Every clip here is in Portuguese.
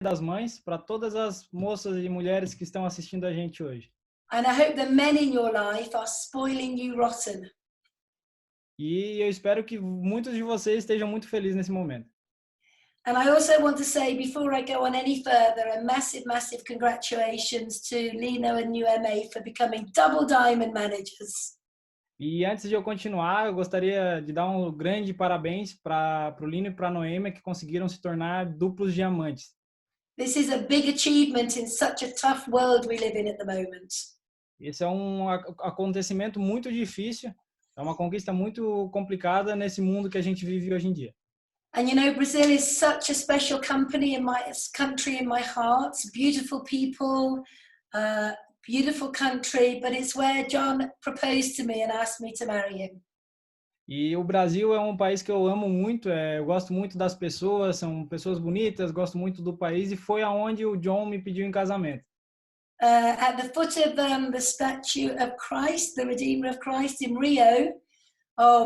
das Mães para todas as moças e mulheres que estão assistindo a gente hoje. And I hope the men in your life are spoiling you rotten. E eu espero que muitos de vocês estejam muito felizes nesse momento. And I also want to say, before I go on any further, a massive, massive congratulations to Lino and UMA for becoming double diamond managers. E antes de eu continuar, eu gostaria de dar um grande parabéns para o Lino e para a Noêmia, que conseguiram se tornar duplos diamantes. This is a big achievement in such a tough world we live in at the moment. Esse é um acontecimento muito difícil, é uma conquista muito complicada nesse mundo que a gente vive hoje em dia. And you know, Brazil is such a special country in my heart. Beautiful people, beautiful country, but it's where John proposed to me and asked me to marry him. E o Brasil é um país que eu amo muito, eu gosto muito das pessoas, são pessoas bonitas, gosto muito do país, e foi aonde o John me pediu em casamento. At the foot of the statue of Christ, the Redeemer of Christ in Rio,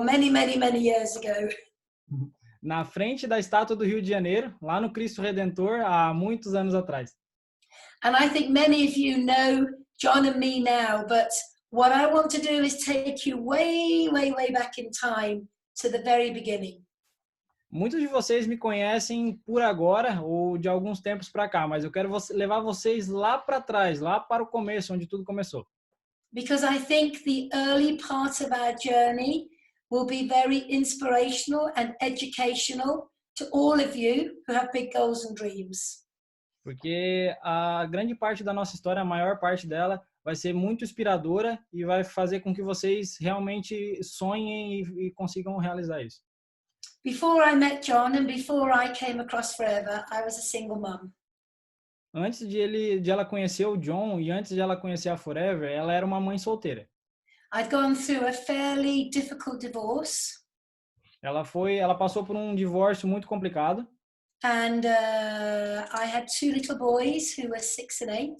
many, many, many years ago. Na frente da estátua do Rio de Janeiro, lá no Cristo Redentor, há muitos anos atrás. And I think many of you know John and me now, but what I want to do is take you way, way, way back in time to the very beginning. Muitos de vocês me conhecem por agora ou de alguns tempos para cá, mas eu quero levar vocês lá para trás, lá para o começo, onde tudo começou. Because I think the early part of our journey will be very inspirational and educational to all of you who have big goals and dreams. Porque a grande parte da nossa história, a maior parte dela, vai ser muito inspiradora e vai fazer com que vocês realmente sonhem e consigam realizar isso. Before I met John and before I came across Forever, I was a single mum. Antes de ela conhecer o John e antes de ela conhecer a Forever, ela era uma mãe solteira. I'd gone through a fairly difficult divorce. Ela passou por um divórcio muito complicado. And I had two little boys who were 6 and 8.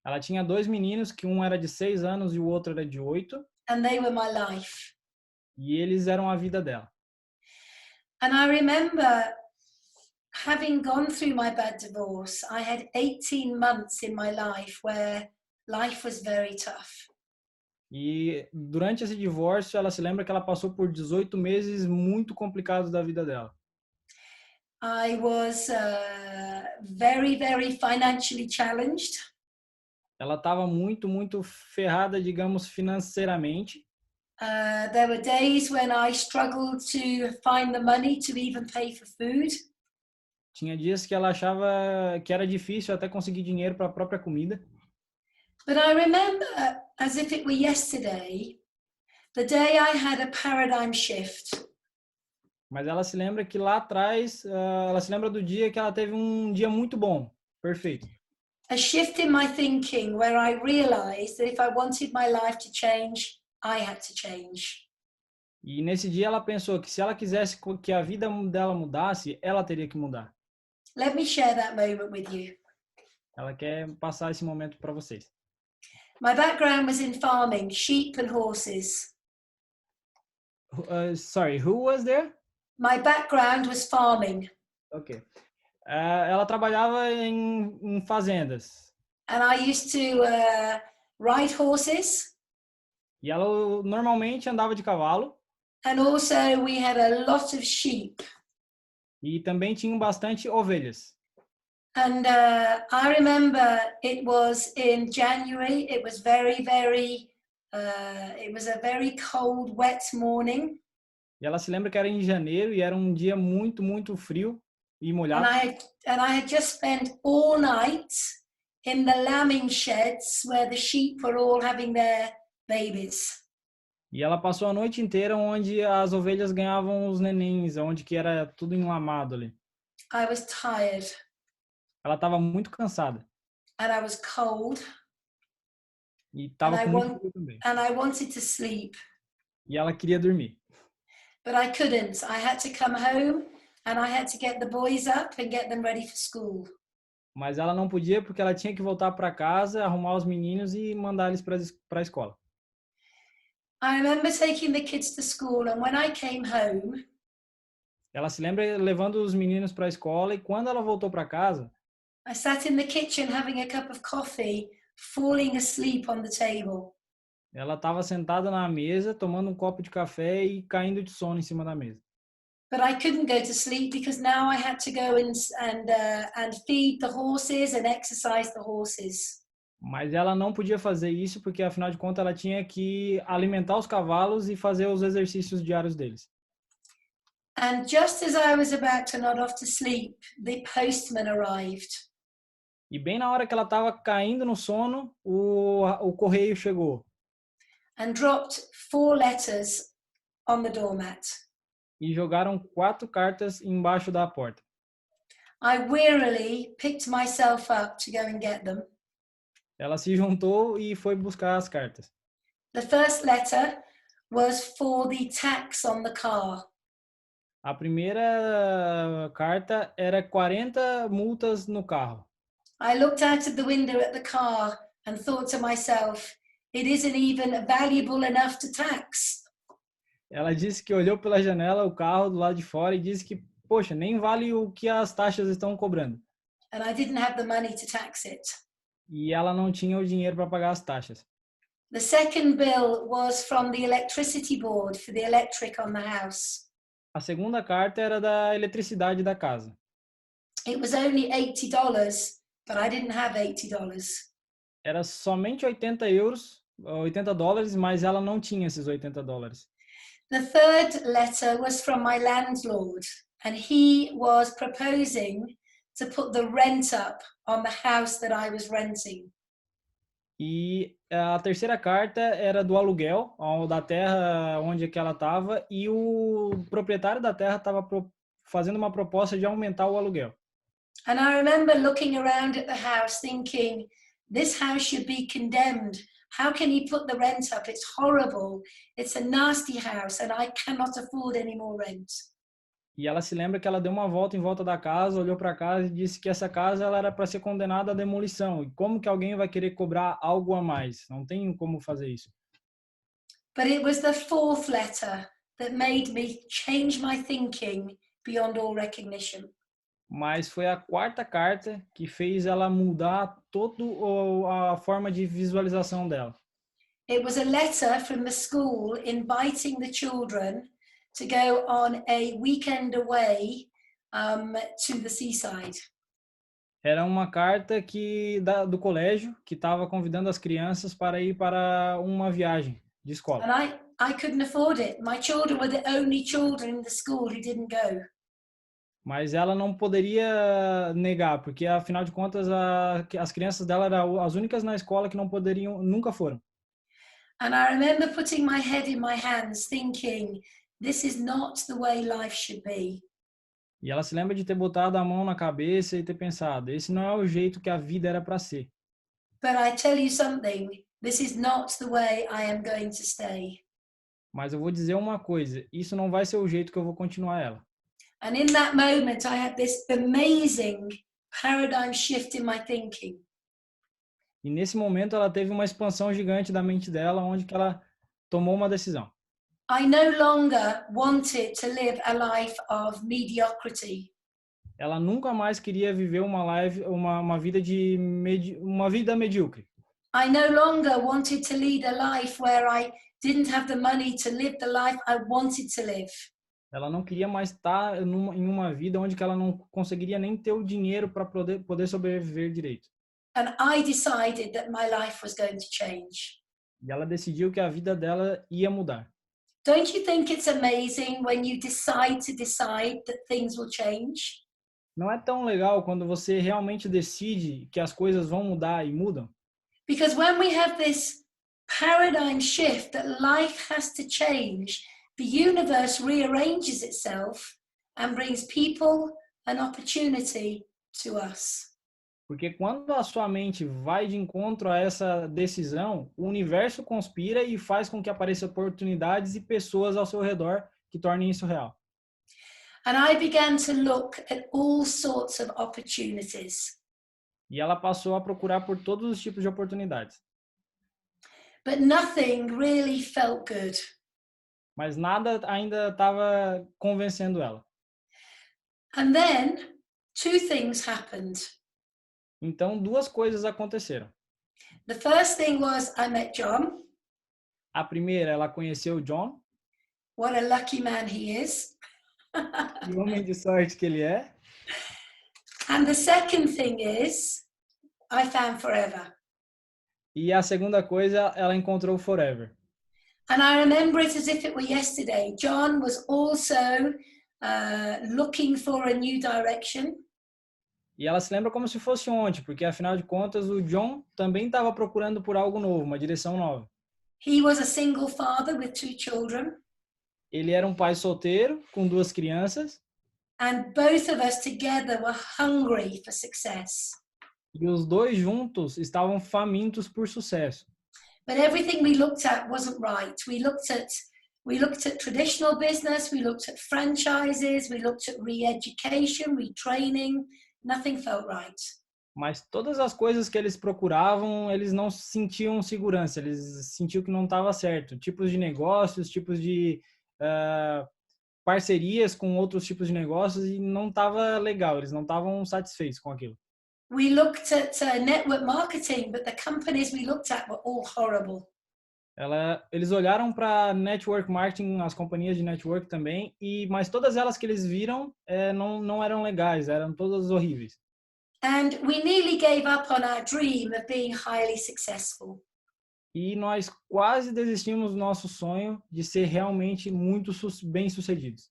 Ela tinha dois meninos, que um era de 6 anos e o outro era de 8. And they were my life. E eles eram a vida dela. And I remember having gone through my bad divorce, I had 18 months in my life where life was very tough. E durante esse divórcio, ela se lembra que ela passou por 18 meses muito complicados da vida dela. I was very, very financially challenged. Ela estava muito, muito ferrada, digamos, financeiramente. There were days when I struggled to find the money to even pay for food. Tinha dias que ela achava que era difícil até conseguir dinheiro para a própria comida. But I remember, as if it were yesterday, the day I had a paradigm shift. Mas ela se lembra que lá atrás, ela se lembra do dia que ela teve um dia muito bom, perfeito. A shift in my thinking where I realized that if I wanted my life to change, I had to change. E nesse dia ela pensou que se ela quisesse que a vida dela mudasse, ela teria que mudar. Let me share that moment with you. Ela quer passar esse momento para vocês. My background was in farming, sheep and horses. Sorry, who was there? My background was farming. Ok. Ela trabalhava em fazendas. And I used to ride horses. E ela normalmente andava de cavalo. And also we had a lot of sheep. E também tinham bastante ovelhas. And I remember it was in January. It was very, very, it was a very cold, wet morning. E ela se lembra que era em janeiro e era um dia muito, muito frio e molhado. And I had just spent all night in the lambing sheds where the sheep were all having their babies. E ela passou a noite inteira onde as ovelhas ganhavam os nenéns, onde que era tudo enlamado ali. I was tired. Ela estava muito cansada. And I was cold. E estava com muito frio também. And I wanted to sleep. E ela queria dormir. But I couldn't. I had to come home and I had to get the boys up and get them ready for school. Mas ela não podia porque ela tinha que voltar para casa, arrumar os meninos e mandar eles para a escola. I remember taking the kids to school and when I came home, ela se lembra levando os meninos para a escola e quando ela voltou para casa, I sat in the kitchen having a cup of coffee, falling asleep on the table. Ela estava sentada na mesa, tomando um copo de café e caindo de sono em cima da mesa. But I couldn't go to sleep because now I had to go and feed the horses and exercise the horses. Mas ela não podia fazer isso porque, afinal de contas, ela tinha que alimentar os cavalos e fazer os exercícios diários deles. And just as I was about to nod off to sleep, the postman arrived. E bem na hora que ela estava caindo no sono, o correio chegou And dropped 4 letters on the doormat. e jogaram 4 cartas embaixo da porta. I wearily picked myself up to go and get them. Ela se juntou e foi buscar as cartas. The first letter was for the tax on the car. A primeira carta era 40 multas no carro. I looked out of the window at the car and thought to myself, it isn't even valuable enough to tax. Ela disse que olhou pela janela o carro do lado de fora e disse que, poxa, nem vale o que as taxas estão cobrando. And I didn't have the money to tax it. E ela não tinha o dinheiro para pagar as taxas. The second bill was from the electricity board for the electric on the house. A segunda carta era da eletricidade da casa. It was only $80, but I didn't have $80. Era somente 80 euros, 80 dólares, mas ela não tinha esses 80 dólares. The third letter was from my landlord, and he was proposing to put the rent up on the house that I was renting. E a terceira carta era do aluguel, da terra onde que ela estava, e o proprietário da terra estava fazendo uma proposta de aumentar o aluguel. And I remember looking around at the house thinking, this house should be condemned. How can he put the rent up? It's horrible. It's a nasty house and I cannot afford any more rent. E ela se lembra que ela deu uma volta em volta da casa, olhou para a casa e disse que essa casa ela era para ser condenada à demolição. E como que alguém vai querer cobrar algo a mais? Não tem como fazer isso. But it was the fourth letter that made me change my thinking beyond all recognition. Mas foi a quarta carta que fez ela mudar toda a forma de visualização dela. It was a letter from the school inviting the children to go on a weekend away to the seaside. Era uma carta do colégio que estava convidando as crianças para ir para uma viagem de escola. And I couldn't afford it. My children were the only children in the school who didn't go. Mas ela não poderia negar, porque afinal de contas as crianças dela eram as únicas na escola que nunca foram. And I remember putting my head in my hands thinking, this is not the way life should be. E ela se lembra de ter botado a mão na cabeça e ter pensado, esse não é o jeito que a vida era para ser. But I tell you something, this is not the way I am going to stay. Mas eu vou dizer uma coisa, isso não vai ser o jeito que eu vou continuar ela. And in that moment, I had this amazing paradigm shift in my thinking. E nesse momento ela teve uma expansão gigante da mente dela, onde que ela tomou uma decisão. I no longer wanted to live a life of mediocrity. Ela nunca mais queria viver uma vida medíocre. I no longer wanted to lead a life where I didn't have the money to live the life I wanted to live. Ela não queria mais estar em uma vida onde que ela não conseguiria nem ter o dinheiro para poder sobreviver direito. And I decided that my life was going to change. E ela decidiu que a vida dela ia mudar. Don't you think it's amazing when you decide that things will change? Não é tão legal quando você realmente decide que as coisas vão mudar e mudam? Because when we have this paradigm shift that life has to change, the universe rearranges itself and brings people and opportunity to us. Porque quando a sua mente vai de encontro a essa decisão, o universo conspira e faz com que apareçam oportunidades e pessoas ao seu redor que tornem isso real. And I began to look at all sorts of opportunities. E ela passou a procurar por todos os tipos de oportunidades. But nothing really felt good. Mas nada ainda estava convencendo ela. And then 2 things happened. Então, duas coisas aconteceram. The first thing was I met John. A primeira, ela conheceu o John, What a lucky man he is. que homem de sorte que ele é. And the second thing is I found Forever. E a segunda coisa, ela encontrou o Forever. And I remember it as if it were yesterday. John was also looking for a new direction. E ela se lembra como se fosse ontem, porque afinal de contas o John também estava procurando por algo novo, uma direção nova. He was a single father with 2 children. Ele era um pai solteiro com 2 crianças. And both of us together were hungry for success. E os dois juntos estavam famintos por sucesso. But everything we looked at wasn't right. We looked at traditional business, we looked at franchises, we looked at re-education, retraining. Nothing felt right. Mas todas as coisas que eles procuravam, eles não sentiam segurança, eles sentiam que não estava certo. Tipos de negócios, tipos de parcerias com outros tipos de negócios e não estava legal, eles não estavam satisfeitos com aquilo. We looked at network marketing, but the companies we looked at were all horrible. Eles olharam para network marketing, as companhias de network também, mas todas elas que eles viram não eram legais, eram todas horríveis. And we nearly gave up on our dream of being highly successful. E nós quase desistimos do nosso sonho de ser realmente muito bem-sucedidos.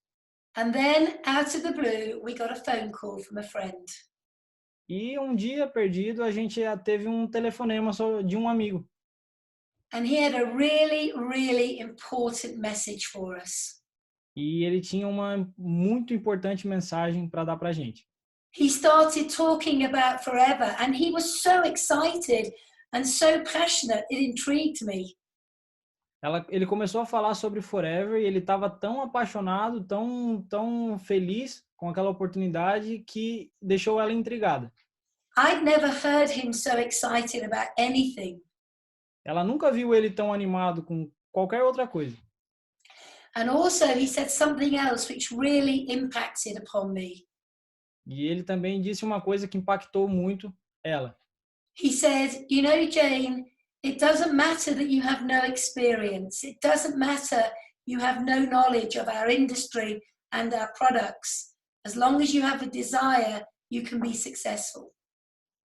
And then, out of the blue, we got a phone call from a friend. E um dia perdido, a gente teve um telefonema de um amigo. And he had a really, really important message for us. E ele tinha uma muito importante mensagem para dar para a gente. He started talking about Forever, and he was so excited and so passionate, it intrigued me. Ele começou a falar sobre Forever e ele estava tão apaixonado, tão feliz com aquela oportunidade que deixou ela intrigada. I'd never heard him so excited about anything. Ela nunca viu ele tão animado com qualquer outra coisa. And also he said something else which really impacted upon me. E ele também disse uma coisa que impactou muito ela. He said, you know, Jane, it doesn't matter that you have no experience. It doesn't matter you have no knowledge of our industry and our products. As long as you have a desire, you can be successful.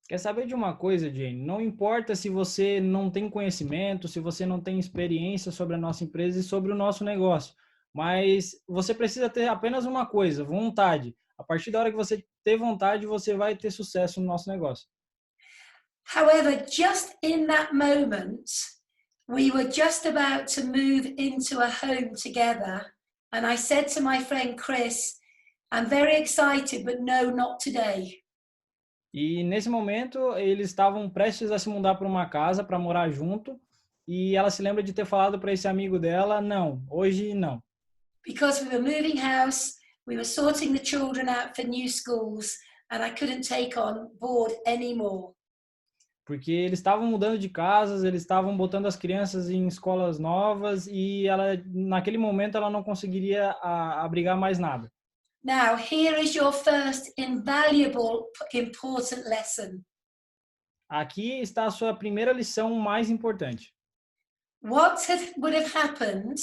Quer saber de uma coisa, Jane? Não importa se você não tem conhecimento, se você não tem experiência sobre a nossa empresa e sobre o nosso negócio, mas você precisa ter apenas uma coisa, vontade. A partir da hora que você ter vontade, você vai ter sucesso no nosso negócio. However, just in that moment, we were just about to move into a home together, and I said to my friend Chris, I'm very excited, but no, not today. E nesse momento, eles estavam prestes a se mudar para uma casa para morar junto, e ela se lembra de ter falado para esse amigo dela, não, hoje não. Because we were moving house, we were sorting the children out for new schools, and I couldn't take on board anymore. Porque eles estavam mudando de casas, eles estavam botando as crianças em escolas novas e naquele momento ela não conseguiria abrigar mais nada. Now, here is your first invaluable, important lesson. Aqui está a sua primeira lição mais importante. What would have happened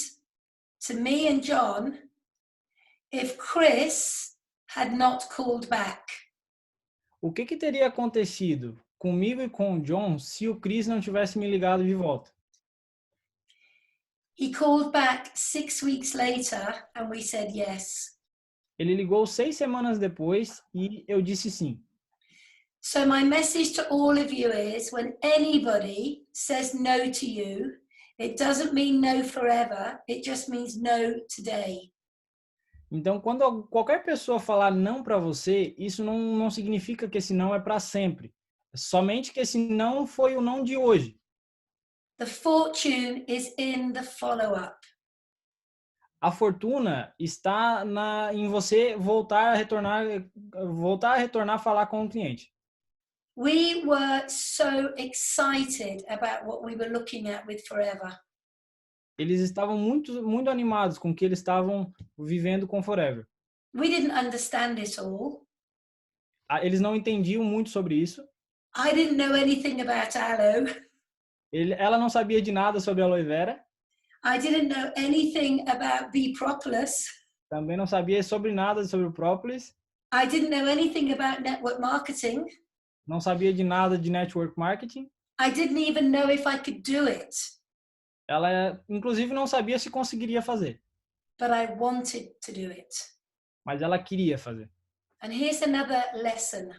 to me and John if Chris had not called back? O que teria acontecido comigo e com o John se o Chris não tivesse me ligado de volta? He called back 6 weeks later and we said yes. Ele ligou 6 semanas depois e eu disse sim. So my message to all of you is, when anybody says no to you, it doesn't mean no forever, it just means no today. Então, quando qualquer pessoa falar não para você, isso não significa que esse não é para sempre. Somente que esse não foi o não de hoje. The fortune is in the follow-up. A fortuna está em você voltar a retornar a falar com o cliente. We were so excited about what we were looking at with Forever. Eles estavam muito animados com o que eles estavam vivendo com Forever. We didn't understand it all. Eles não entendiam muito sobre isso. I didn't know anything about aloe. Ela não sabia de nada sobre aloe vera, I didn't know anything about bee propolis. também não sabia sobre nada sobre o própolis, I didn't know anything about network marketing. não sabia de nada de network marketing. I didn't even know if I could do it, Ela, inclusive, não sabia se conseguiria fazer, but I wanted to do it. mas ela queria fazer. And here's another lesson.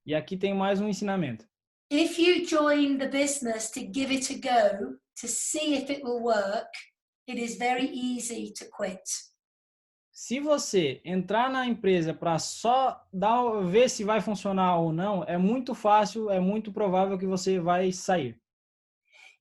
E aqui tem mais um ensinamento. If you join the business to give it a go, to see if it will work, it is very easy to quit. Se você entrar na empresa para só ver se vai funcionar ou não, é muito fácil, é muito provável que você vai sair.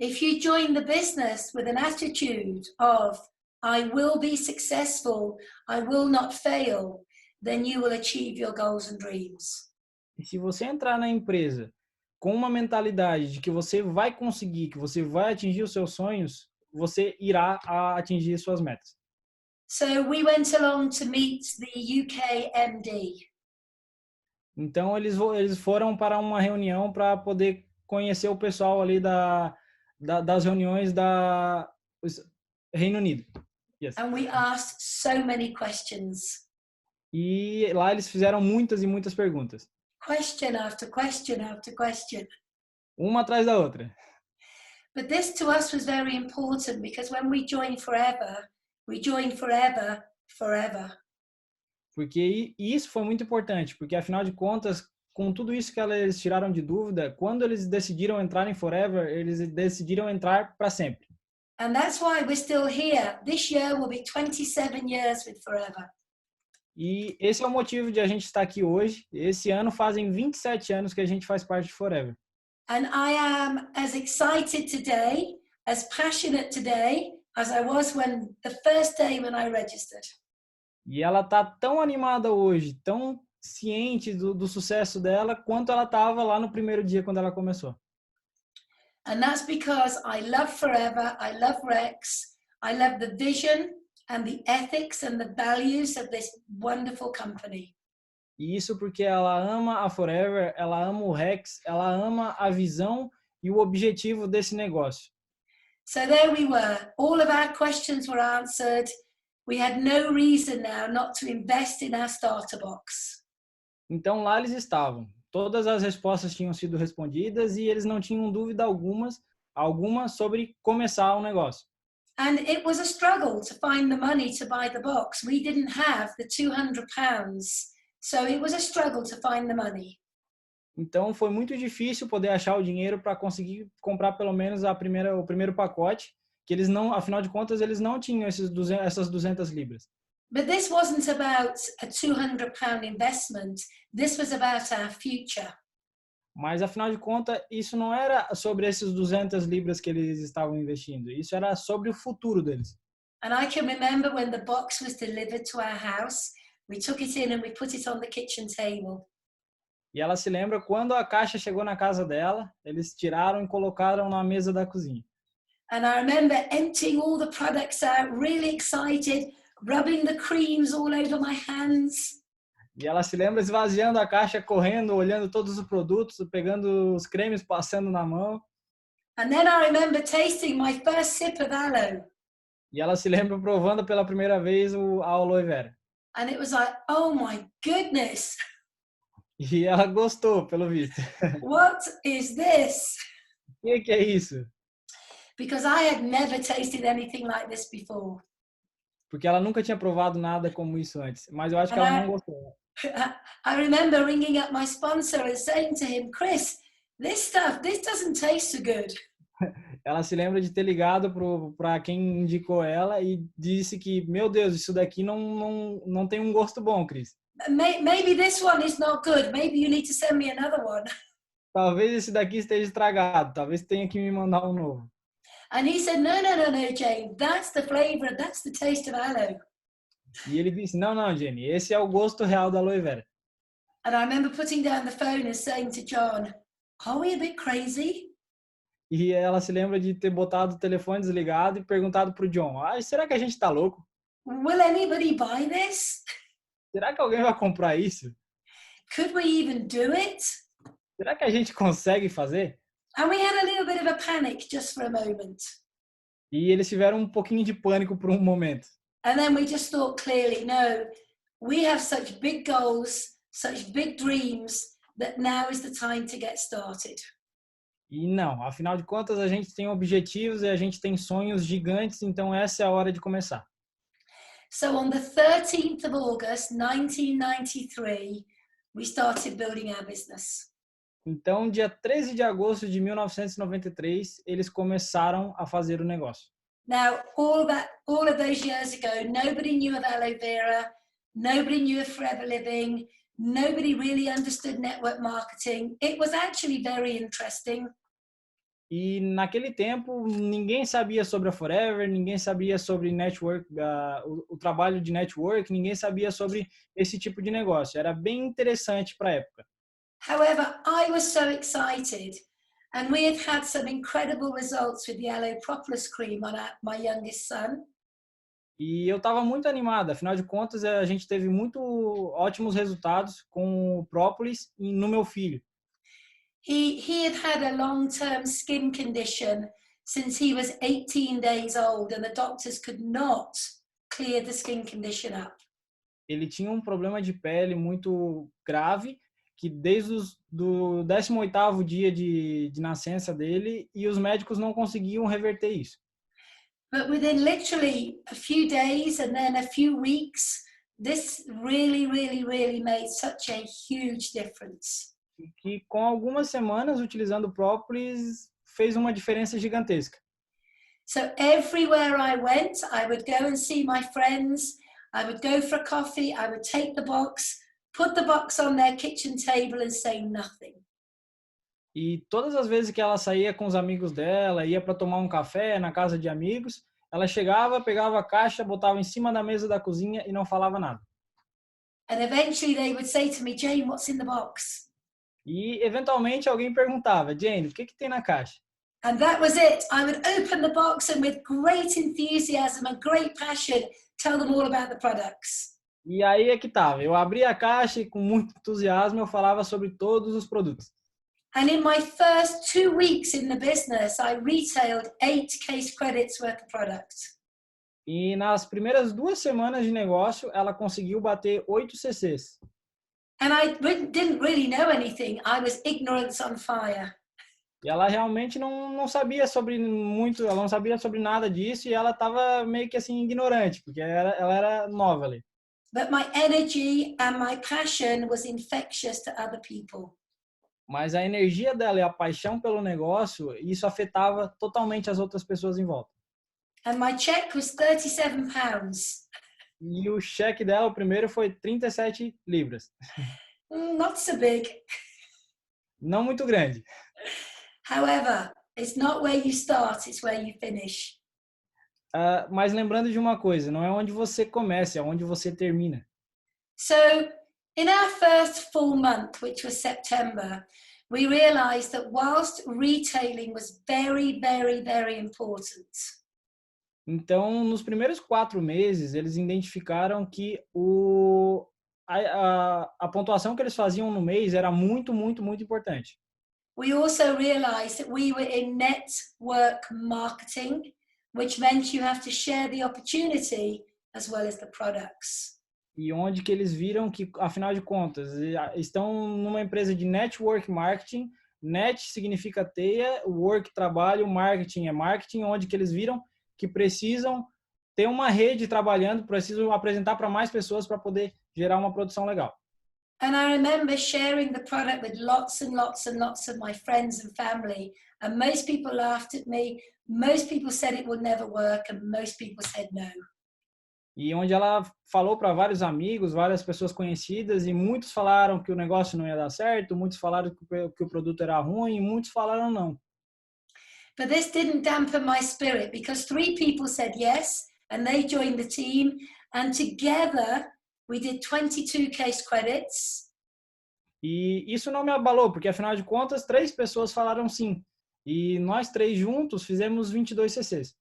If you join the business with an attitude of, I will be successful, I will not fail, then you will achieve your goals and dreams. E se você entrar na empresa com uma mentalidade de que você vai conseguir, que você vai atingir os seus sonhos, você irá atingir suas metas. So we went along to meet the UK MD. Então eles foram para uma reunião para poder conhecer o pessoal ali das reuniões da Reino Unido. Yes. And we asked so many questions. E lá eles fizeram muitas e muitas perguntas. Question after question after question. Uma atrás da outra. But this to us was very important because when we join forever, we join forever, forever. Porque isso foi muito importante, porque afinal de contas, com tudo isso que eles tiraram de dúvida, quando eles decidiram entrar em Forever, eles decidiram entrar para sempre. And that's why we're still here. This year will be 27 years with Forever. E esse é o motivo de a gente estar aqui hoje. Esse ano fazem 27 anos que a gente faz parte de Forever. And I am as excited today, as passionate today, as I was when the first day when I registered. E ela tá tão animada hoje, tão ciente do sucesso dela, quanto ela estava lá no primeiro dia quando ela começou. And that's because I love Forever, I love Rex, I love the vision and the ethics and the values of this wonderful company. E isso porque ela ama a Forever, ela ama o Rex, ela ama a visão e o objetivo desse negócio. So there we were. All of our questions were answered. We had no reason now not to invest in our starter box. Então lá eles estavam. Todas as respostas tinham sido respondidas e eles não tinham dúvida alguma sobre começar o negócio. And it was a struggle to find the money to buy the box. We didn't have the £200. So it was a struggle to find the money. Então foi muito difícil poder achar o dinheiro para conseguir comprar pelo menos o primeiro pacote, que eles não, afinal de contas, eles não tinham essas 200 libras. But this wasn't about a £200 investment. This was about our future. Mas afinal de contas, isso não era sobre esses 200 libras que eles estavam investindo. Isso era sobre o futuro deles. And I can remember when the box was delivered to our house, we took it in and we put it on the kitchen table. E ela se lembra quando a caixa chegou na casa dela, eles tiraram e colocaram na mesa da cozinha. And I remember emptying all the products out, really excited, rubbing the creams all over my hands. E ela se lembra esvaziando a caixa, correndo, olhando todos os produtos, pegando os cremes, passando na mão. And then I remember tasting my first sip of aloe. E ela se lembra provando pela primeira vez a aloe vera. And it was like, oh my goodness. E ela gostou, pelo visto. What is this? O que é isso? Because I had never tasted anything like this before. Porque ela nunca tinha provado nada como isso antes. Mas eu acho que ela não gostou. I remember ringing up my sponsor and saying to him, Chris, this doesn't taste so good. Ela se lembra de ter ligado para quem indicou ela e disse que, meu Deus, isso daqui não tem um gosto bom, Chris. Maybe this one is not good. Maybe you need to send me another one. Talvez esse daqui esteja estragado. Talvez tenha que me mandar um novo. And he said, no, Jane. That's the flavor. That's the taste of aloe. E ele disse, não, Jenny, esse é o gosto real da aloe vera. And I remember putting down the phone and saying to John, are we a bit crazy? E ela se lembra de ter botado o telefone desligado e perguntado pro John, será que a gente tá louco? Will anybody buy this? Será que alguém vai comprar isso? Could we even do it? será que a gente consegue fazer? And we had a little bit of a panic just for a moment. E eles tiveram um pouquinho de pânico por um momento. And then we just thought clearly, no, we have such big goals, such big dreams, that now is the time to get started. E não, afinal de contas, a gente tem objetivos e a gente tem sonhos gigantes, então essa é a hora de começar. So on the 13th of August, 1993, we started building our business. Então, dia 13 de agosto de 1993, eles começaram a fazer o negócio. Now, all of those years ago, nobody knew of aloe vera, nobody knew of Forever Living, nobody really understood network marketing. It was actually very interesting. E naquele tempo, ninguém sabia sobre a Forever, ninguém sabia sobre network, o trabalho de network, ninguém sabia sobre esse tipo de negócio. Era bem interessante para a época. However, I was so excited, and we had some incredible results with the aloe propolis cream on my youngest son. E eu estava muito animado, afinal de contas, a gente teve muito ótimos resultados com o própolis no meu filho. He had a long-term skin condition since he was 18 days old, and the doctors could not clear the skin condition up. Ele tinha um problema de pele muito grave, que desde do 18º dia de nascença dele, e os médicos não conseguiam reverter isso. But within literally a few days and then a few weeks, this really made such a huge difference. E que com algumas semanas utilizando o própolis fez uma diferença gigantesca. So everywhere I went, I would go and see my friends, I would go for a coffee, I would take the box, put the box on their kitchen table and say nothing. E todas as vezes que ela saía com os amigos dela, ia para tomar um café na casa de amigos, ela chegava, pegava a caixa, botava em cima da mesa da cozinha e não falava nada. And eventually they would say to me, Jane, what's in the box? E eventualmente alguém perguntava, Jane, o que tem na caixa? And that was it. I would open the box and with great enthusiasm and great passion, tell them all about the products. E aí é que tava. Eu abria a caixa e com muito entusiasmo eu falava sobre todos os produtos. And in my first 2 weeks in the business, I retailed 8 case credits worth of products. E nas primeiras 2 semanas de negócio, ela conseguiu bater 8 CCs. And I didn't really know anything. I was ignorance on fire. E ela realmente não sabia sobre muito, ela não sabia sobre nada disso e ela estava meio que assim ignorante, porque ela era nova ali. But my energy and my passion was infectious to other people. Mas a energia dela e a paixão pelo negócio, isso afetava totalmente as outras pessoas em volta. And my check was 37 pounds. E o cheque dela, o primeiro, foi 37 libras. Not so big. Não muito grande. However, it's not where you start, it's where you finish. Mas lembrando de uma coisa, não é onde você começa, é onde você termina. So, in our first full month, which was September, we realized that whilst retailing was very important. Então, nos primeiros 4 meses, eles identificaram que a pontuação que eles faziam no mês era muito importante. We also realized that we were in network marketing, which meant you have to share the opportunity as well as the products. E onde que eles viram que, afinal de contas, estão numa empresa de network marketing. Net significa teia, work trabalho, marketing é marketing, onde que eles viram que precisam ter uma rede trabalhando, precisam apresentar para mais pessoas para poder gerar uma produção legal. And I remember sharing the product with lots of my friends and family, and most people laughed at me, most people said it would never work, and most people said no. E onde ela falou para vários amigos, várias pessoas conhecidas, e muitos falaram que o negócio não ia dar certo, muitos falaram que o produto era ruim, e muitos falaram não. But this didn't dampen my spirit, because 3 people said yes, and they joined the team, and together we did 22 case credits. E isso não me abalou, porque afinal de contas 3 pessoas falaram sim. E nós 3 juntos fizemos 22 CCs.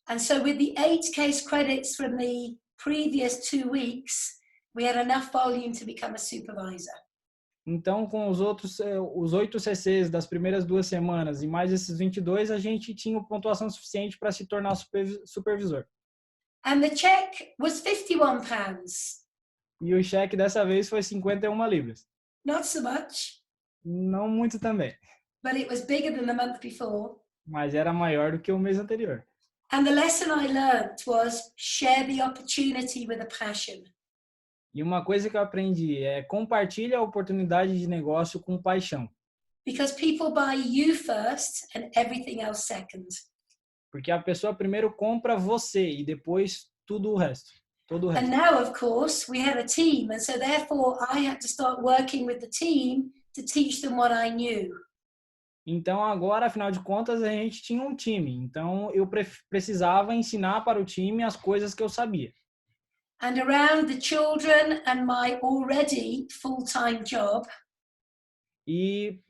And so with the 8 case credits from the previous 2 weeks, we had enough volume to become a supervisor. Então, com os 8 CCs das primeiras 2 semanas e mais esses 22, a gente tinha pontuação suficiente para se tornar supervisor. And the check was £51. E o cheque dessa vez foi 51 libras. Not so much, Não muito também, but it was bigger than the month before. mas era maior do que o mês anterior. And the lesson I learned was share the opportunity with a passion. E uma coisa que eu aprendi é compartilhe a oportunidade de negócio com paixão. Because people buy you first and everything else second. Porque a pessoa primeiro compra você e depois tudo o resto. Todo o And resto. now, of course, we had a team. And so therefore, I had to start working with the team to teach them what I knew. Então agora, afinal de contas, a gente tinha um time. Então eu precisava ensinar para o time as coisas que eu sabia. And around the children and my already full-time job, E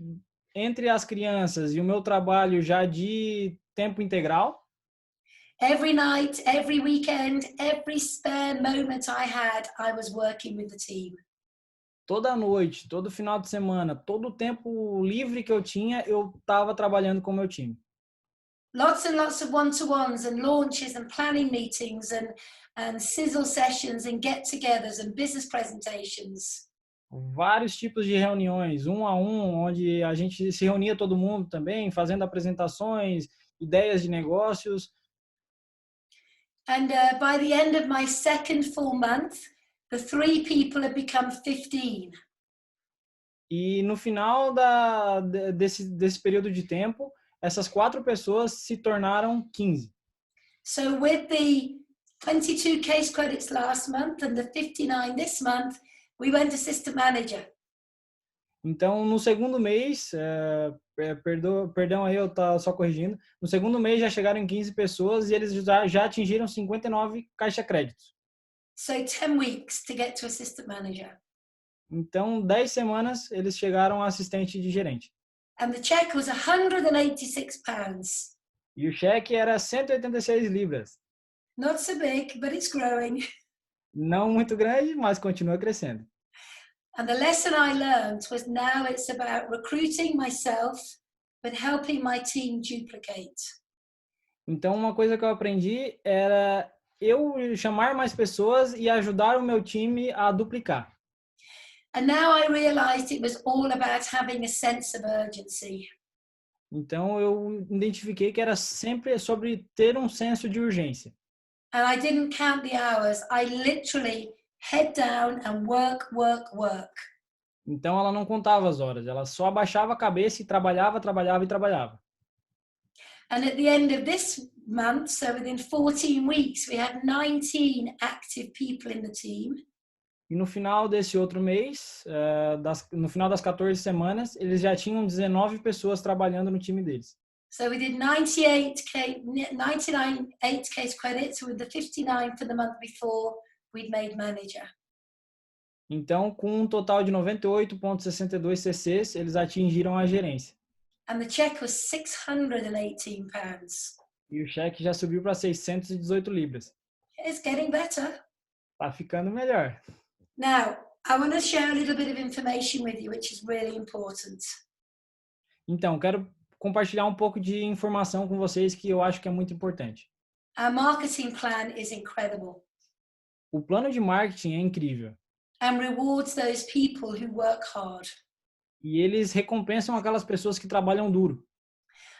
entre as crianças e o meu trabalho já de tempo integral, every night, every weekend, every spare moment I was working with the team. toda noite, todo final de semana, todo o tempo livre que eu tinha, eu estava trabalhando com o meu time. Lots and lots of one-to-ones and launches and planning meetings and sizzle sessions and get-togethers and business presentations. Vários tipos de reuniões, um a um, onde a gente se reunia todo mundo também, fazendo apresentações, ideias de negócios. And by the end of my second full month, the 3 people had become 15. E no final desse período de tempo, essas 4 pessoas se tornaram 15. So with the 22 case credits last month and the 59 this month, we went to assistant manager. Então, no segundo mês, perdão aí, eu tô só corrigindo, no segundo mês já chegaram em 15 pessoas e eles já atingiram 59 caixa créditos. So 10 weeks to get to assistant manager. Então, 10 semanas eles chegaram a assistente de gerente. And the check was £186. E o cheque era 186 libras. Not so big, but it's growing. Não muito grande, mas continua crescendo. And the lesson I learned was now it's about recruiting myself, but helping my team duplicate. Então, uma coisa que eu aprendi era eu chamar mais pessoas e ajudar o meu time a duplicar. And now I realized it was all about having a sense of urgency. Então, eu identifiquei que era sempre sobre ter um senso de urgência. And I didn't count the hours. I literally head down and work. Então, ela não contava as horas, ela só abaixava a cabeça e trabalhava. And at the end of this month, so within 14 weeks, we had 19 active people in the team. E no final desse outro mês, no final das 14 semanas, eles já tinham 19 pessoas trabalhando no time deles. So we did 98 case credits with the 59 for the month before we'd made manager. Então, com um total de 98,62 CCs, eles atingiram a gerência. And the check was £618. E o cheque já subiu para 618 libras. It's getting better. Tá ficando melhor. Now, I want to share a little bit of information with you, which is really important. Então, quero compartilhar um pouco de informação com vocês que eu acho que é muito importante. Our marketing plan is incredible O plano de marketing é incrível. and rewards those people who work hard. E eles recompensam aquelas pessoas que trabalham duro.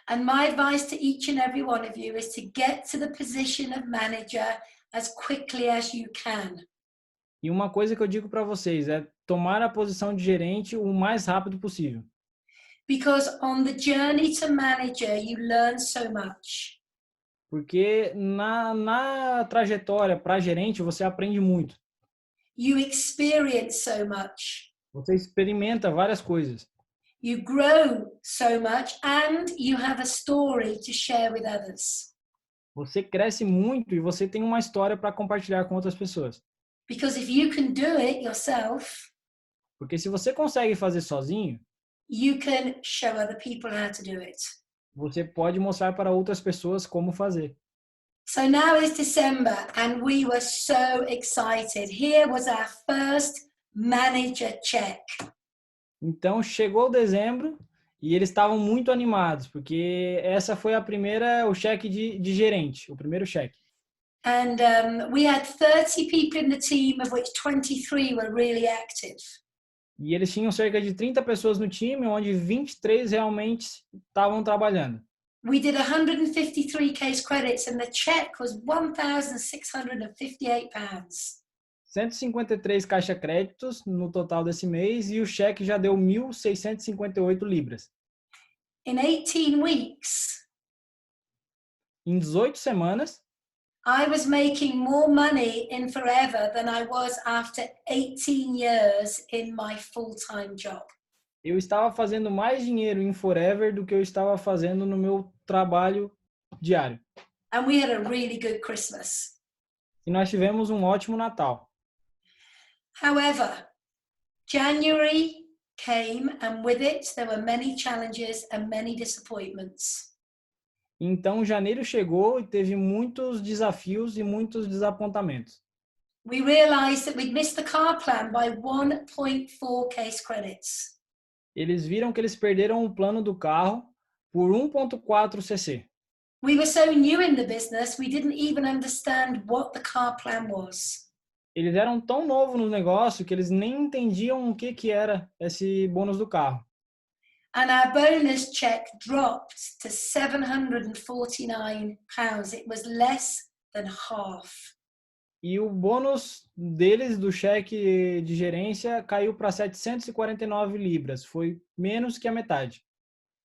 And my advice to each and every one of you is to get to the position of manager as quickly as you can. E uma coisa que eu digo para vocês é tomar a posição de gerente o mais rápido possível. Because on the journey to manager, you learn so much. Porque na trajetória para gerente você aprende muito. You experience so much. Você experimenta várias coisas. You grow so much and you have a story to share with others. Você cresce muito e você tem uma história para compartilhar com outras pessoas. Because if you can do it yourself, Porque se você consegue fazer sozinho, you can show other people how to do it. você pode mostrar para outras pessoas como fazer. So now it's December and we were so excited. Here was our first manager check. Então chegou dezembro e eles estavam muito animados, porque essa foi o cheque de gerente, o primeiro cheque. And we had 30 people in the team, of which 23 were really active. E eles tinham cerca de 30 pessoas no time, onde 23 realmente estavam trabalhando. We did 153 case credits and the check was £1,658. 153 caixa créditos no total desse mês e o cheque já deu 1.658 libras. In 18 weeks, Em 18 semanas, I was making more money in Forever than I was after 18 years in my full-time job. eu estava fazendo mais dinheiro em Forever do que eu estava fazendo no meu trabalho diário. And we had a really good Christmas. E nós tivemos um ótimo Natal. However, January came and with it there were many challenges and many disappointments. Então, janeiro chegou e teve muitos desafios e muitos desapontamentos. We realized that we'd missed the car plan by 1.4 case credits. Eles viram que eles perderam o plano do carro por 1.4 cc. We were so new in the business, we didn't even understand what the car plan was. Eles eram tão novos no negócio que eles nem entendiam o que era esse bônus do carro. And our bonus check dropped to £749. It was less than half. E o bônus deles do cheque de gerência caiu para 749 libras, foi menos que a metade.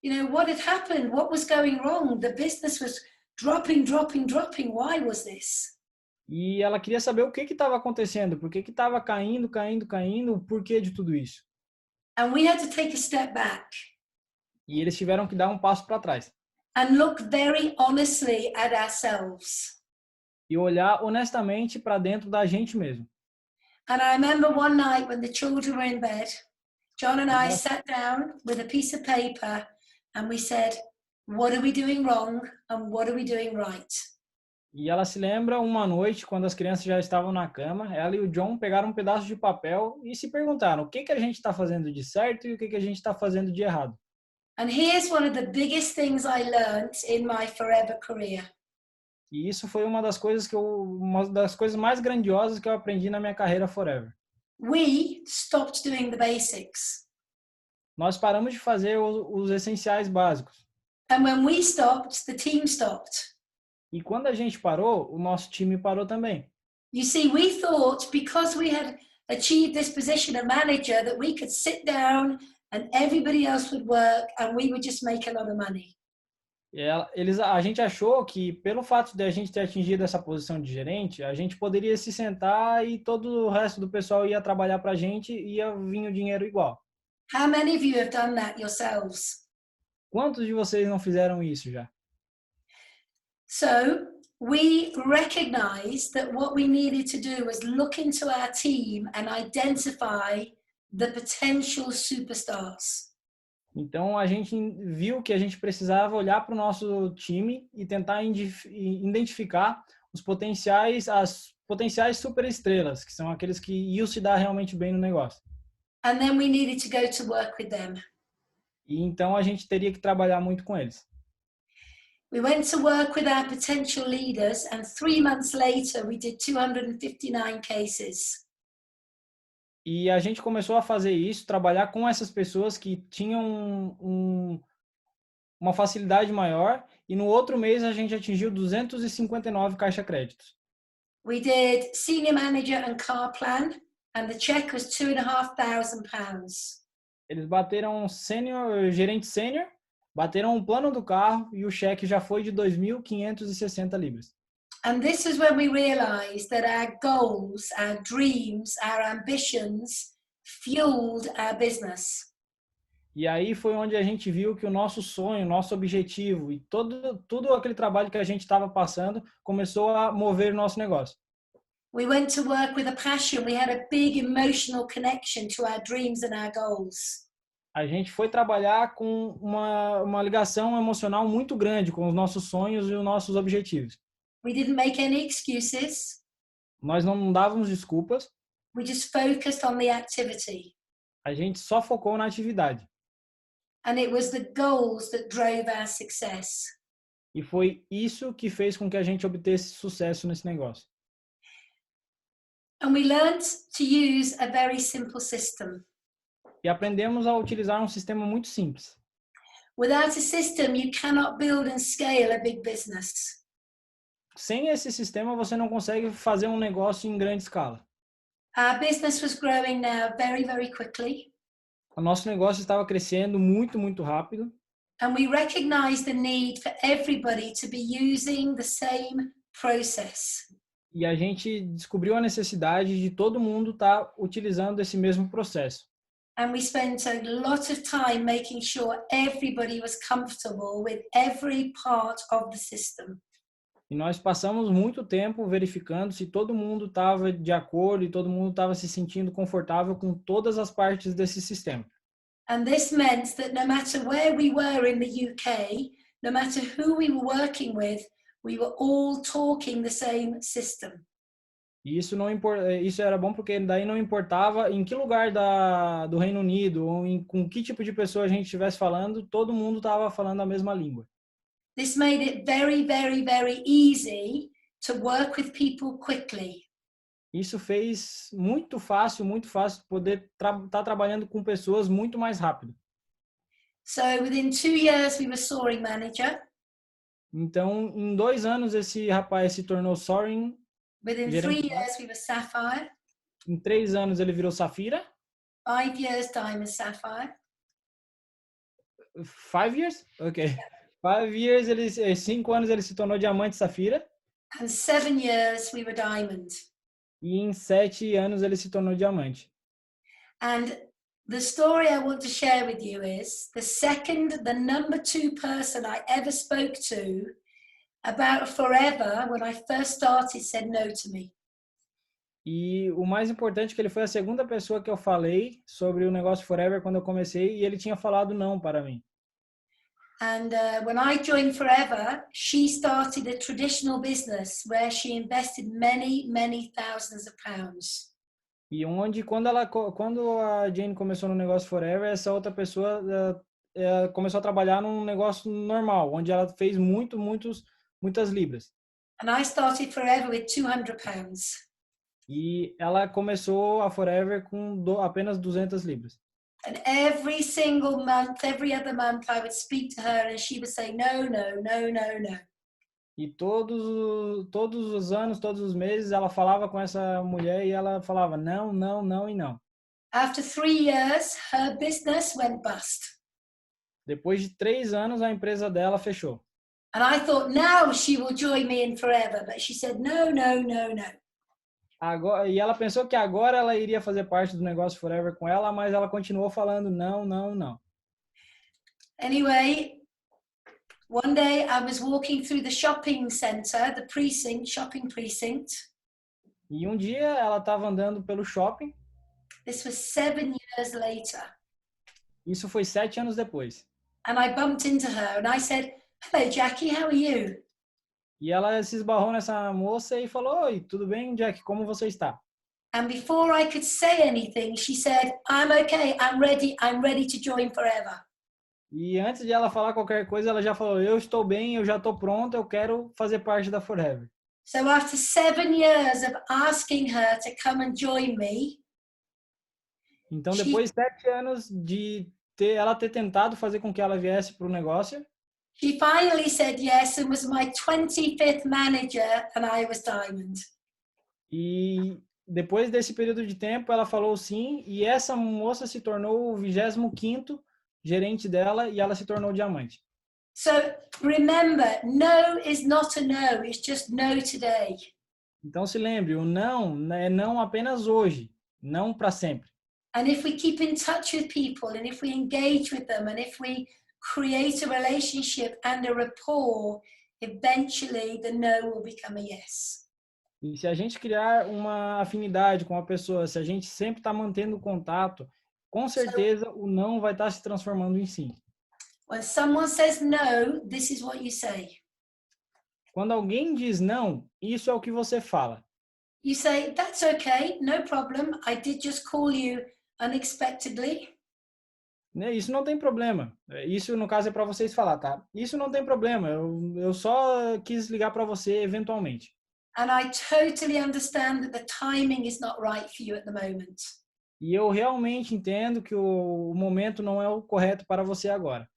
You know, what had happened? What was going wrong? The business was dropping. Why was this? E ela queria saber o que estava acontecendo, por que estava caindo, o porquê de tudo isso. And we had to take a step back E eles tiveram que dar um passo para trás. and look very honestly at ourselves. E olhar honestamente para dentro da gente mesmo. And I remember one night when the children were in bed, John and I sat down with a piece of paper and we said, what are we doing wrong and what are we doing right? E ela se lembra uma noite, quando as crianças já estavam na cama, ela e o John pegaram um pedaço de papel e se perguntaram o que a gente está fazendo de certo e o que a gente está fazendo de errado. And here's one of the biggest things I learned in my Forever career. E isso foi uma das coisas mais grandiosas que eu aprendi na minha carreira Forever. We stopped doing the basics. Nós paramos de fazer os essenciais básicos. And when we stopped, the team stopped. E quando a gente parou, o nosso time parou também. You see, we thought because we had achieved this position of manager that we could sit down and everybody else would work and we would just make a lot of money. A gente achou que pelo fato de a gente ter atingido essa posição de gerente, a gente poderia se sentar e todo o resto do pessoal ia trabalhar para a gente e ia vir o dinheiro igual. How many of you have done that yourselves? Quantos de vocês não fizeram isso já? So we recognized that what we needed to do was look into our team and identify the potential superstars. Então a gente viu que a gente precisava olhar para o nosso time e tentar identificar as potenciais superestrelas, que são aqueles que iam se dar realmente bem no negócio. And then we needed to go to work with them. E então a gente teria que trabalhar muito com eles. We went to work with our potential leaders and 3 months later we did 259 cases. E a gente começou a fazer isso, trabalhar com essas pessoas que tinham uma facilidade maior, e no outro mês a gente atingiu 259 caixa créditos. We did senior manager and car plan and the check was £2,500. Eles bateram gerente sênior, bateram o plano do carro e o cheque já foi de 2.560 libras. And this is when we realized that our goals, our dreams, our ambitions fueled our business. E aí foi onde a gente viu que o nosso sonho, nosso objetivo e tudo aquele trabalho que a gente estava passando começou a mover o nosso negócio. We went to work with a passion. We had a big emotional connection to our dreams and our goals. A gente foi trabalhar com uma ligação emocional muito grande com os nossos sonhos e os nossos objetivos. We didn't make any excuses. Nós não dávamos desculpas. We just focused on the activity. A gente só focou na atividade. And it was the goals that drove our success. E foi isso que fez com que a gente obtesse sucesso nesse negócio. And we learned to use a very simple system. E aprendemos a utilizar um sistema muito simples. Without a system, you cannot build and scale a big business. Sem esse sistema, você não consegue fazer um negócio em grande escala. Our business was growing now very, very quickly. O nosso negócio estava crescendo muito, muito rápido. And we recognized the need for everybody to be using the same process. E a gente descobriu a necessidade de todo mundo estar utilizando esse mesmo processo. And we spent a lot of time making sure everybody was comfortable with every part of the system. E nós passamos muito tempo verificando se todo mundo estava de acordo e todo mundo estava se sentindo confortável com todas as partes desse sistema. And this meant that no matter where we were in the UK, no matter who we were working with, we were all talking the same system. E isso era bom porque daí não importava em que lugar do Reino Unido ou com que tipo de pessoa a gente estivesse falando, todo mundo estava falando a mesma língua. This made it very, very, very easy to work with people quickly. Isso fez muito fácil poder estar trabalhando com pessoas muito mais rápido. So within 2 years, we were soaring manager. Então, em 2 anos, esse rapaz se tornou Soaring. Within 3 years, we were sapphire. Em 3 anos, ele virou Safira. 5 years, diamond sapphire. 5 years? Ok. 5 years, 5 anos, ele se tornou Diamante Safira. And 7 years, we were diamond. E em 7 anos, ele se tornou Diamante. And the story I want to share with you is the number 2 person I ever spoke to about forever when I first started said no to me. E o mais importante é que ele foi a segunda pessoa que eu falei sobre o negócio Forever quando eu comecei e ele tinha falado não para mim. And when I joined Forever, she started a traditional business where she invested many, many thousands of pounds. E quando a Jane começou no negócio Forever, essa outra pessoa começou a trabalhar num negócio normal, onde ela fez muitas libras. And I started Forever with 200 pounds. E ela começou a Forever com apenas 200 libras. And every single month, every other month, I would speak to her and she would say, no, no, no, no, no. E todos os anos, todos os meses, ela falava com essa mulher e ela falava não, não, não e não. After 3 years, her business went bust. Depois de 3 anos, a empresa dela fechou. And I thought, now she will join me in Forever. But she said, no, no, no, no. E ela pensou que agora ela iria fazer parte do negócio Forever com ela, mas ela continuou falando não, não, não. Anyway, one day I was walking through the shopping center, shopping precinct. E um dia ela estava andando pelo shopping. This was 7 years later. Isso foi 7 anos depois. And I bumped into her and I said, hello, Jackie, how are you? E ela se esbarrou nessa moça e falou, oi, tudo bem, Jack? Como você está? And before I could say anything, she said, I'm okay, I'm ready to join Forever. E antes de ela falar qualquer coisa, ela já falou, eu estou bem, eu já estou pronta, eu quero fazer parte da Forever. So after 7 years of asking her to come and join me, então depois de 7 anos de ela ter tentado fazer com que ela viesse para o negócio, she finally said yes and was my 25th manager and I was diamond. E depois desse período de tempo, ela falou sim e essa moça se tornou o 25º gerente dela e ela se tornou diamante. So remember, no is not a no, it's just no today. Então se lembre, o não é não apenas hoje, não para sempre. And if we keep in touch with people and if we engage with them and if we create a relationship and a rapport, eventually the no will become a yes. E se a gente criar uma afinidade com a pessoa, se a gente sempre está mantendo contato, com certeza o não vai estar se transformando em sim. When someone says no, this is what you say. Quando alguém diz não, isso é o que você fala. You say, that's okay, no problem. I did just call you unexpectedly. Né? Isso não tem problema. Isso, no caso, é para vocês falar, tá? Isso não tem problema. Eu só quis ligar para você eventualmente. And I totally understand that the timing is not right for you at the moment. E eu realmente entendo que o momento não é o correto para você agora.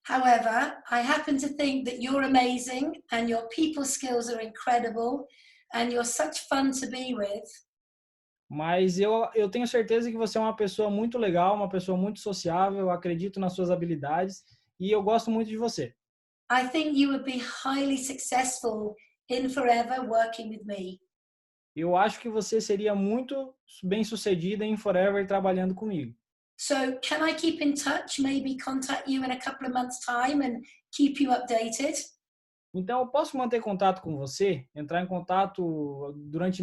However, I happen to think that you're amazing and your people skills are incredible and you're such fun to be with. Mas eu tenho certeza que você é uma pessoa muito legal, uma pessoa muito sociável, eu acredito nas suas habilidades e eu gosto muito de você. I think you would be highly successful in Forever working with me. Eu acho que você seria muito bem-sucedida em Forever trabalhando comigo. So can I keep in touch, maybe contact you in a couple of months' time and keep you updated? Então, eu posso manter contato com você, entrar em contato durante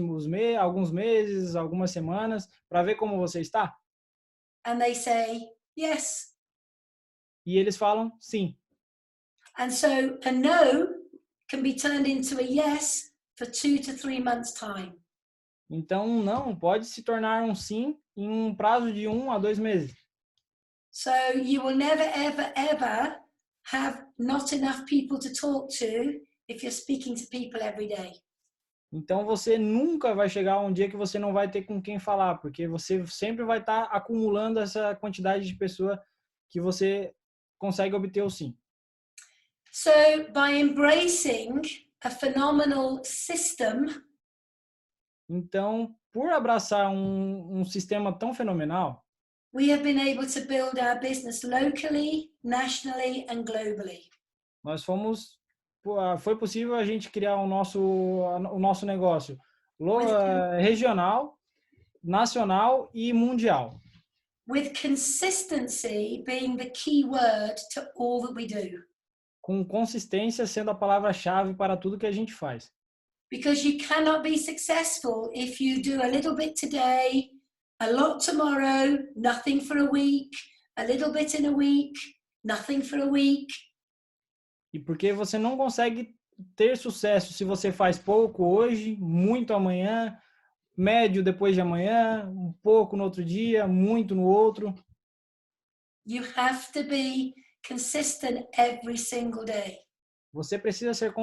alguns meses, algumas semanas, para ver como você está? And they say, yes. E eles falam sim. And so a no can be turned into a yes for 2 to 3 months' time. Então, um não pode se tornar um sim em um prazo de 1 a 2 meses. So you will never, ever, ever have not enough people to talk to if you're speaking to people every day. Então, você nunca vai chegar a um dia que você não vai ter com quem falar, porque você sempre vai estar acumulando essa quantidade de pessoa que você consegue obter o sim. So by embracing a phenomenal system, Então, por abraçar um sistema tão fenomenal, we have been able to build our business locally, nationally, and globally. foi possível a gente criar o nosso negócio regional, nacional e mundial. With consistency being the key word to all that we do. Com consistência sendo a palavra-chave para tudo que a gente faz. Because you cannot be successful if you do a little bit today, a lot tomorrow, nothing for a week, a little bit in a week, nothing for a week. E porque você não consegue ter sucesso se você faz pouco hoje, muito amanhã, médio depois de amanhã, um pouco no outro dia, muito no outro. You have to be consistent every single day. Você precisa ser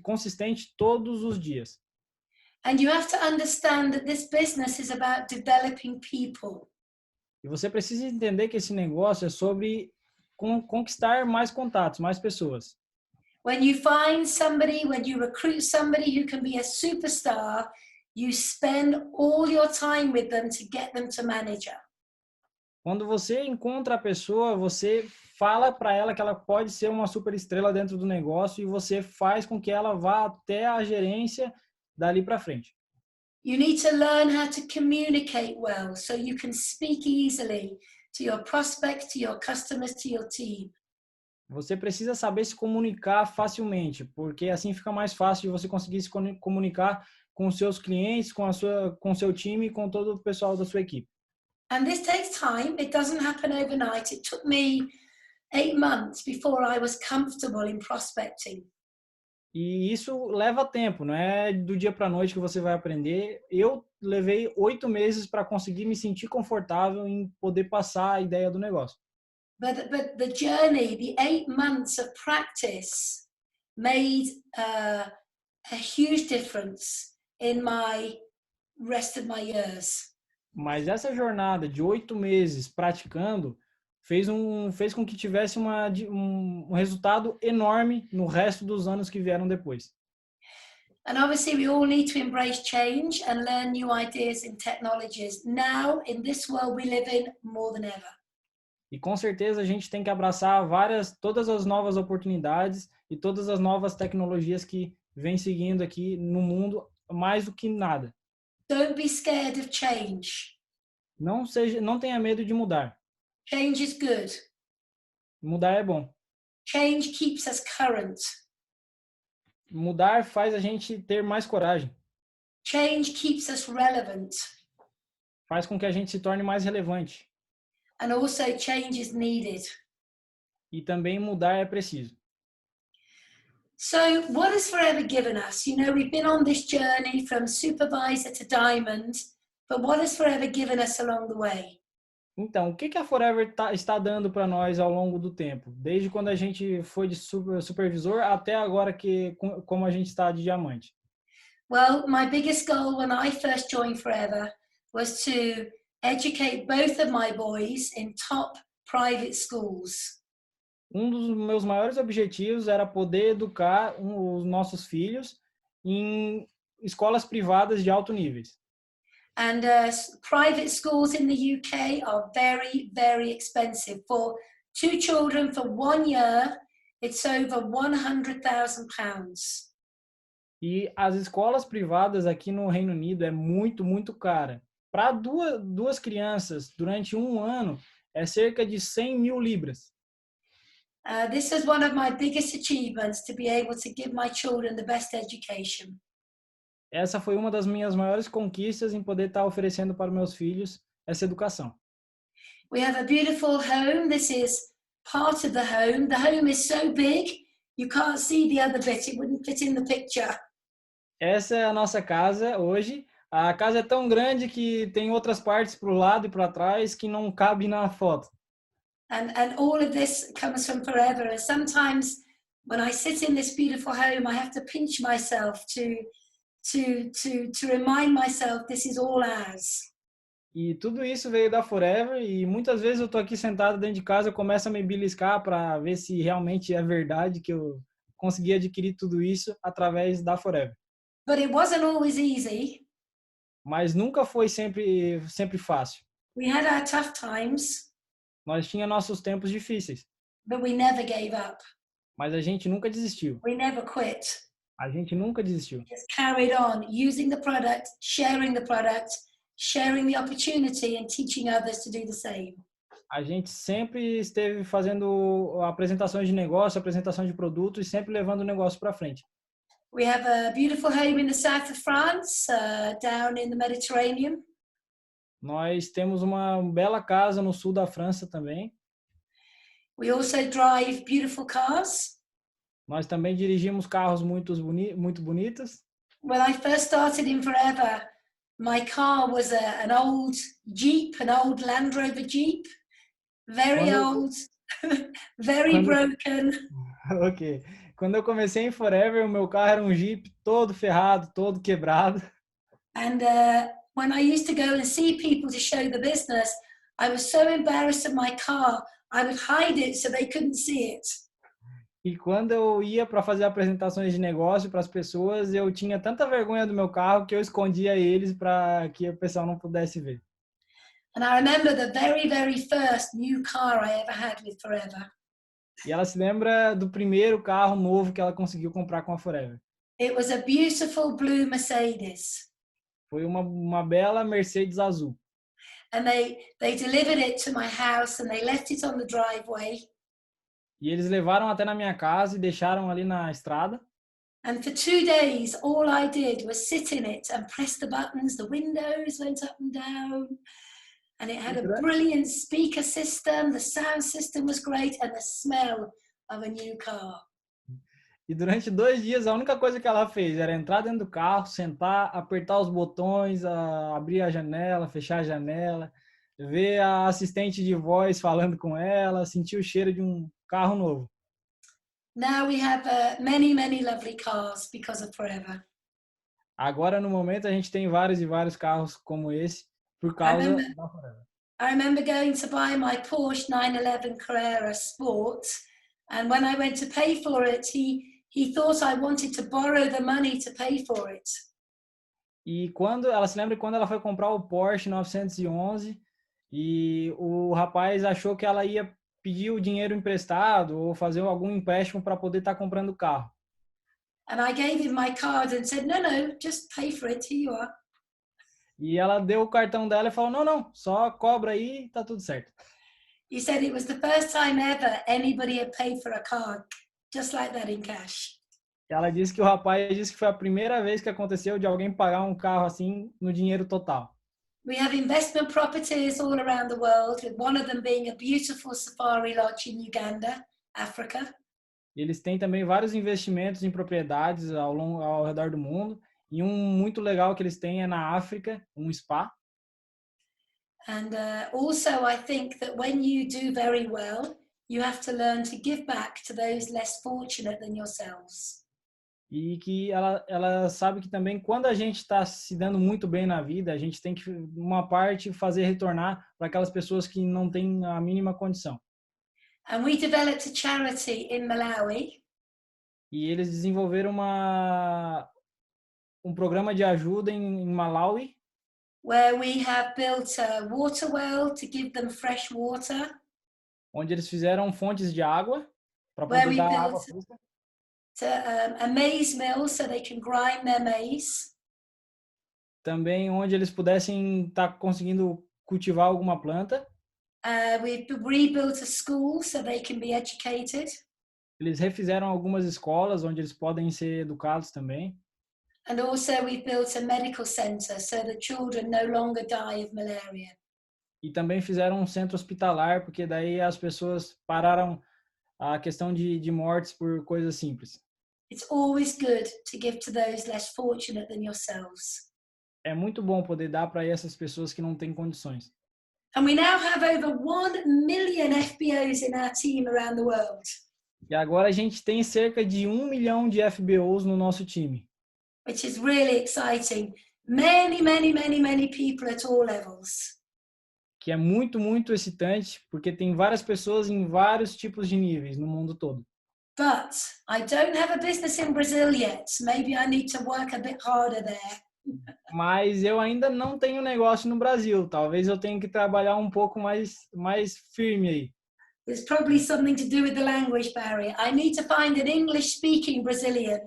consistente todos os dias. And you have to understand that this business is about developing people. E você precisa entender que esse negócio é sobre conquistar mais contatos, mais pessoas. When you find somebody, when you recruit somebody who can be a superstar, you spend all your time with them to get them to manager. Quando você encontra a pessoa, você fala para ela que ela pode ser uma super estrela dentro do negócio e você faz com que ela vá até a gerência dali para frente. You need to learn how to communicate well so you can speak easily to your prospects, to your customers, to your team. Você precisa saber se comunicar facilmente, porque assim fica mais fácil de você conseguir se comunicar com os seus clientes, com o seu time, com todo o pessoal da sua equipe. And this takes time. It doesn't happen overnight. It took me 8 months before I was comfortable in prospecting. E isso leva tempo, não é do dia para a noite que você vai aprender. Eu levei 8 meses para conseguir me sentir confortável em poder passar a ideia do negócio. But the journey, the 8 months of practice made a huge difference in my rest of my years. Mas essa jornada de 8 meses praticando fez com que tivesse um resultado enorme no resto dos anos que vieram depois. And obviously we all need to embrace change and learn new ideas and technologies. Now, in this world we live in, more than ever. E com certeza a gente tem que abraçar todas as novas oportunidades e todas as novas tecnologias que vêm seguindo aqui no mundo, mais do que nada. Don't be scared of change. Não tenha medo de mudar. Change is good. Mudar é bom. Change keeps us current. Mudar faz a gente ter mais coragem. Change keeps us relevant. Faz com que a gente se torne mais relevante. And also change is needed. E também mudar é preciso. So what has Forever given us? You know, we've been on this journey from supervisor to diamond, but what has Forever given us along the way? Então, o que que a Forever está dando para nós ao longo do tempo? Desde quando a gente foi de supervisor até agora como a gente está de diamante. Well, my biggest goal when I first joined Forever was to educate both of my boys in top private schools. Um dos meus maiores objetivos era poder educar os nossos filhos em escolas privadas de alto nível. And private schools in the UK are very, very expensive. For two children for 1 year, it's over £100,000. E as escolas privadas aqui no Reino Unido é muito, muito cara. Para duas crianças, durante um ano, é cerca de 100 mil libras. This is one of my biggest achievements, to be able to give my children the best education. Essa foi uma das minhas maiores conquistas em poder estar oferecendo para meus filhos essa educação. We have a beautiful home. This is part of the home. The home is so big, you can't see the other bit. It wouldn't fit in the picture. Essa é a nossa casa hoje. A casa é tão grande que tem outras partes para o lado e para trás que não cabe na foto. And all of this comes from Forever. And sometimes when I sit in this beautiful home, I have to pinch myself to remind myself this is all ours. E tudo isso veio da Forever e muitas vezes eu tô aqui sentado dentro de casa, eu começo a me beliscar para ver se realmente é verdade que eu consegui adquirir tudo isso através da Forever. But it wasn't always easy. Mas nunca foi sempre fácil. We had our tough times, Nós tinha nossos tempos difíceis, but we never gave up. mas a gente nunca desistiu. We never quit. A gente nunca desistiu. Just carried on using the product, sharing the opportunity and teaching others to do the same. A gente sempre esteve fazendo apresentações de negócio, apresentação de produto e sempre levando o negócio para frente. We have a beautiful home in the south of France, down in the Mediterranean. Nós temos uma bela casa no sul da França também. We also drive beautiful cars. Nós também dirigimos carros muito bonitos. When I first started in Forever, my car was an old Jeep, an old Land Rover Jeep, very old, very broken. Ok. Quando eu comecei em Forever, o meu carro era um Jeep todo ferrado, todo quebrado. And when I used to go and see people to show the business, I was so embarrassed of my car, I would hide it so they couldn't see it. E quando eu ia para fazer apresentações de negócio para as pessoas, eu tinha tanta vergonha do meu carro que eu escondia eles para que o pessoal não pudesse ver. And I remember the very, very first new car I ever had with Forever. E ela se lembra do primeiro carro novo que ela conseguiu comprar com a Forever. It was a beautiful blue Mercedes. Foi uma bela Mercedes azul. And they delivered it to my house and they left it on the driveway. E eles levaram até na minha casa e deixaram ali na estrada. And for 2 days, all I did was sit in it and press the buttons. The windows went up and down. And it had a brilliant speaker system. The sound system was great. And the smell of a new car. E durante 2 dias, a única coisa que ela fez era entrar dentro do carro, sentar, apertar os botões, abrir a janela, fechar a janela, ver a assistente de voz falando com ela, sentir o cheiro de um carro novo. Now we have many, many lovely cars because of Forever. Agora, no momento, a gente tem vários e vários carros como esse por causa da Forever. I remember going to buy my Porsche 911 Carrera Sport, and when I went to pay for it, he thought I wanted to borrow the money to pay for it. E ela se lembra quando ela foi comprar o Porsche 911 e o rapaz achou que ela ia pedir o dinheiro emprestado ou fazer algum empréstimo para poder estar comprando o carro. And I gave him my card and said, no, just pay for it, here you are. E ela deu o cartão dela e falou, não, só cobra aí, tá tudo certo. He said it was the first time ever anybody had paid for a car just like that in cash. Ela disse que o rapaz disse que foi a primeira vez que aconteceu de alguém pagar um carro assim no dinheiro total. We have investment properties all around the world, with one of them being a beautiful safari lodge in Uganda, Africa. Eles têm também vários investimentos em propriedades ao redor do mundo. E um muito legal que eles têm é na África, um spa. And also, I think that when you do very well, you have to learn to give back to those less fortunate than yourselves. E que ela sabe que também quando a gente está se dando muito bem na vida, a gente tem que, uma parte, fazer retornar para aquelas pessoas que não têm a mínima condição. And we developed a charity in Malawi. E eles desenvolveram um programa de ajuda em Malawi, Where we have built a water well to give them fresh water. onde eles fizeram fontes de água para Where poder we dar built água fresca. a maize mill so they can grind their maize. Também onde eles pudessem estar conseguindo cultivar alguma planta. We've rebuilt a school so they can be educated. Eles refizeram algumas escolas onde eles podem ser educados também. And also we've built a medical center so the children no longer die of malaria. E também fizeram um centro hospitalar, porque daí as pessoas pararam a questão de mortes por coisas simples. It's always good to give to those less fortunate than yourselves. É muito bom poder dar para essas pessoas que não têm condições. And we now have over 1 million FBOs in our team around the world. E agora a gente tem cerca de 1 milhão de FBOs no nosso time. Which is really exciting. Many, many, many, many people at all levels. Que é muito, muito excitante, porque tem várias pessoas em vários tipos de níveis no mundo todo. But I don't have a business in Brazil yet. Maybe I need to work a bit harder there. Mas eu ainda não tenho negócio no Brasil. Talvez eu tenha que trabalhar um pouco mais firme aí. There's probably something to do with the language barrier. I need to find an English-speaking Brazilian.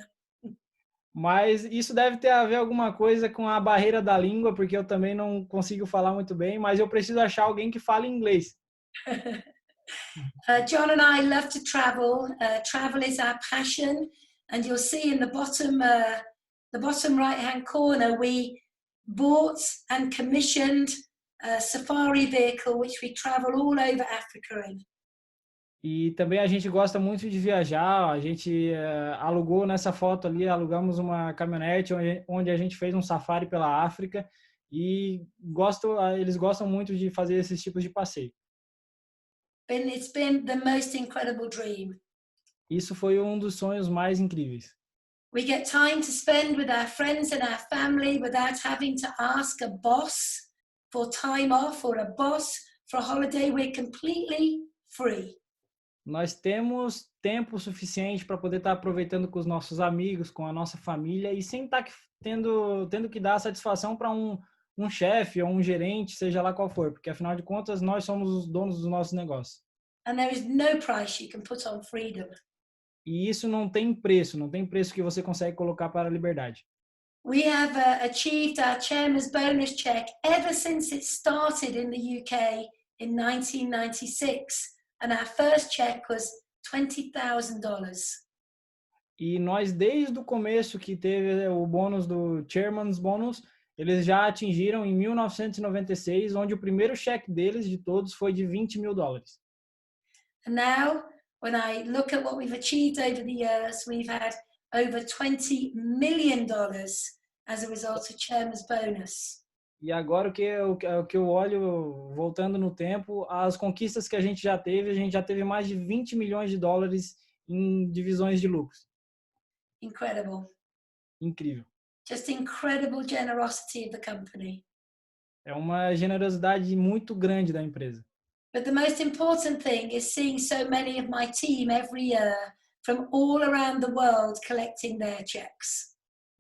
Mas isso deve ter a ver alguma coisa com a barreira da língua, porque eu também não consigo falar muito bem, mas eu preciso achar alguém que fale inglês. John and I love to travel. Travel is our passion, and you'll see in the bottom right-hand corner, we bought and commissioned a safari vehicle, which we travel all over Africa in. E também a gente gosta muito de viajar. A gente alugou nessa foto ali, alugamos uma caminhonete onde a gente fez um safari pela África e eles gostam muito de fazer esses tipos de passeio. It's been the most incredible dream. Isso foi um dos sonhos mais incríveis. We get time to spend with our friends and our family without having to ask a boss for time off or a boss for a holiday. We're completely free. Nós temos tempo suficiente para poder estar aproveitando com os nossos amigos, com a nossa família, e sem estar tendo que dar satisfação para um chefe ou um gerente, seja lá qual for, porque afinal de contas nós somos os donos dos nossos negócios. And there is no price you can put on freedom. E isso não tem preço que você consegue colocar para a liberdade. We have achieved our chairman's bonus check ever since it started in the UK in 1996. And our first check was $20,000. E nós, desde o começo que teve o bônus do Chairman's Bonus, eles já atingiram em 1996, onde o primeiro cheque deles, de todos, foi de $20 mil. And now, when I look at what we've achieved over the years, we've had over $20 million as a result of Chairman's Bonus. E agora o que eu olho, voltando no tempo, as conquistas que a gente já teve mais de $20 milhões em divisões de lucros. Incredible. Incrível. Just incredible generosity of the company. É uma generosidade muito grande da empresa. But the most important thing is seeing so many of my team every year from all around the world collecting their checks.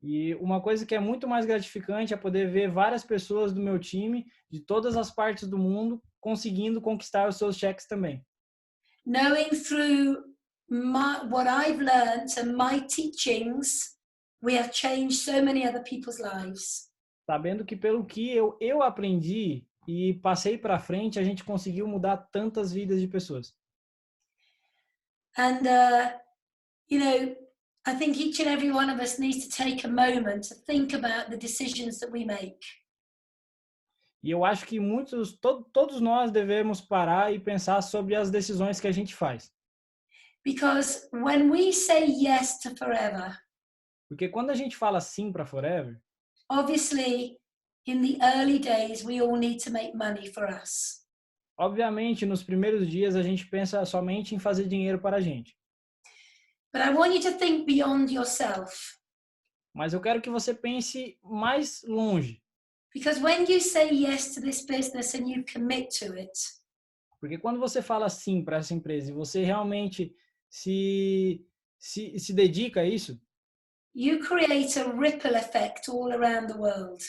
E uma coisa que é muito mais gratificante é poder ver várias pessoas do meu time, de todas as partes do mundo, conseguindo conquistar os seus cheques também. Knowing through what I've learned and my teachings, we have changed so many other people's lives. Sabendo que pelo que eu aprendi e passei para frente, a gente conseguiu mudar tantas vidas de pessoas. And, I think each and every one of us needs to take a moment to think about the decisions that we make. E eu acho que todos nós devemos parar e pensar sobre as decisões que a gente faz. Because when we say yes to forever, Porque quando a gente fala sim para Forever, obviously In the early days, we all need to make money for us. Obviamente, nos primeiros dias a gente pensa somente em fazer dinheiro para a gente. But I want you to think beyond yourself. Mas eu quero que você pense mais longe. Because when you say yes to this business and you commit to it, Porque quando você fala sim para essa empresa e você realmente se dedica a isso, you create a ripple effect all around the world.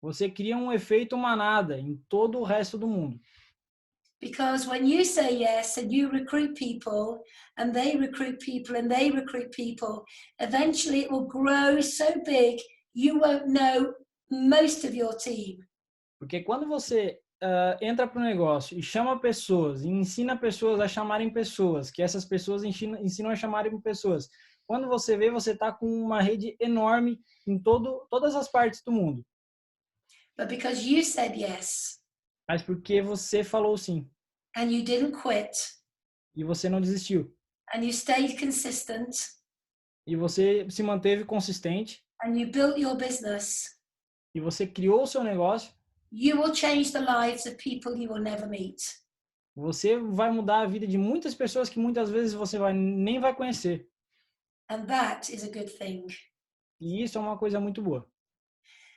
você cria um efeito manada em todo o resto do mundo. Because when you say yes and you recruit people and they recruit people and they recruit people, eventually it will grow so big you won't know most of your team. Porque quando você entra para o negócio e chama pessoas e ensina pessoas a chamarem pessoas, que essas pessoas ensinam a chamarem pessoas, quando você vê, você está com uma rede enorme em todas as partes do mundo. But because you said yes Mas porque você falou sim and you didn't quit e você não desistiu and you stayed consistent e você se manteve consistente and you built your business, e você criou o seu negócio, you will change the lives of people you will never meet. você vai mudar a vida de muitas pessoas que muitas vezes você nem vai conhecer. And that is a good thing. E isso é uma coisa muito boa.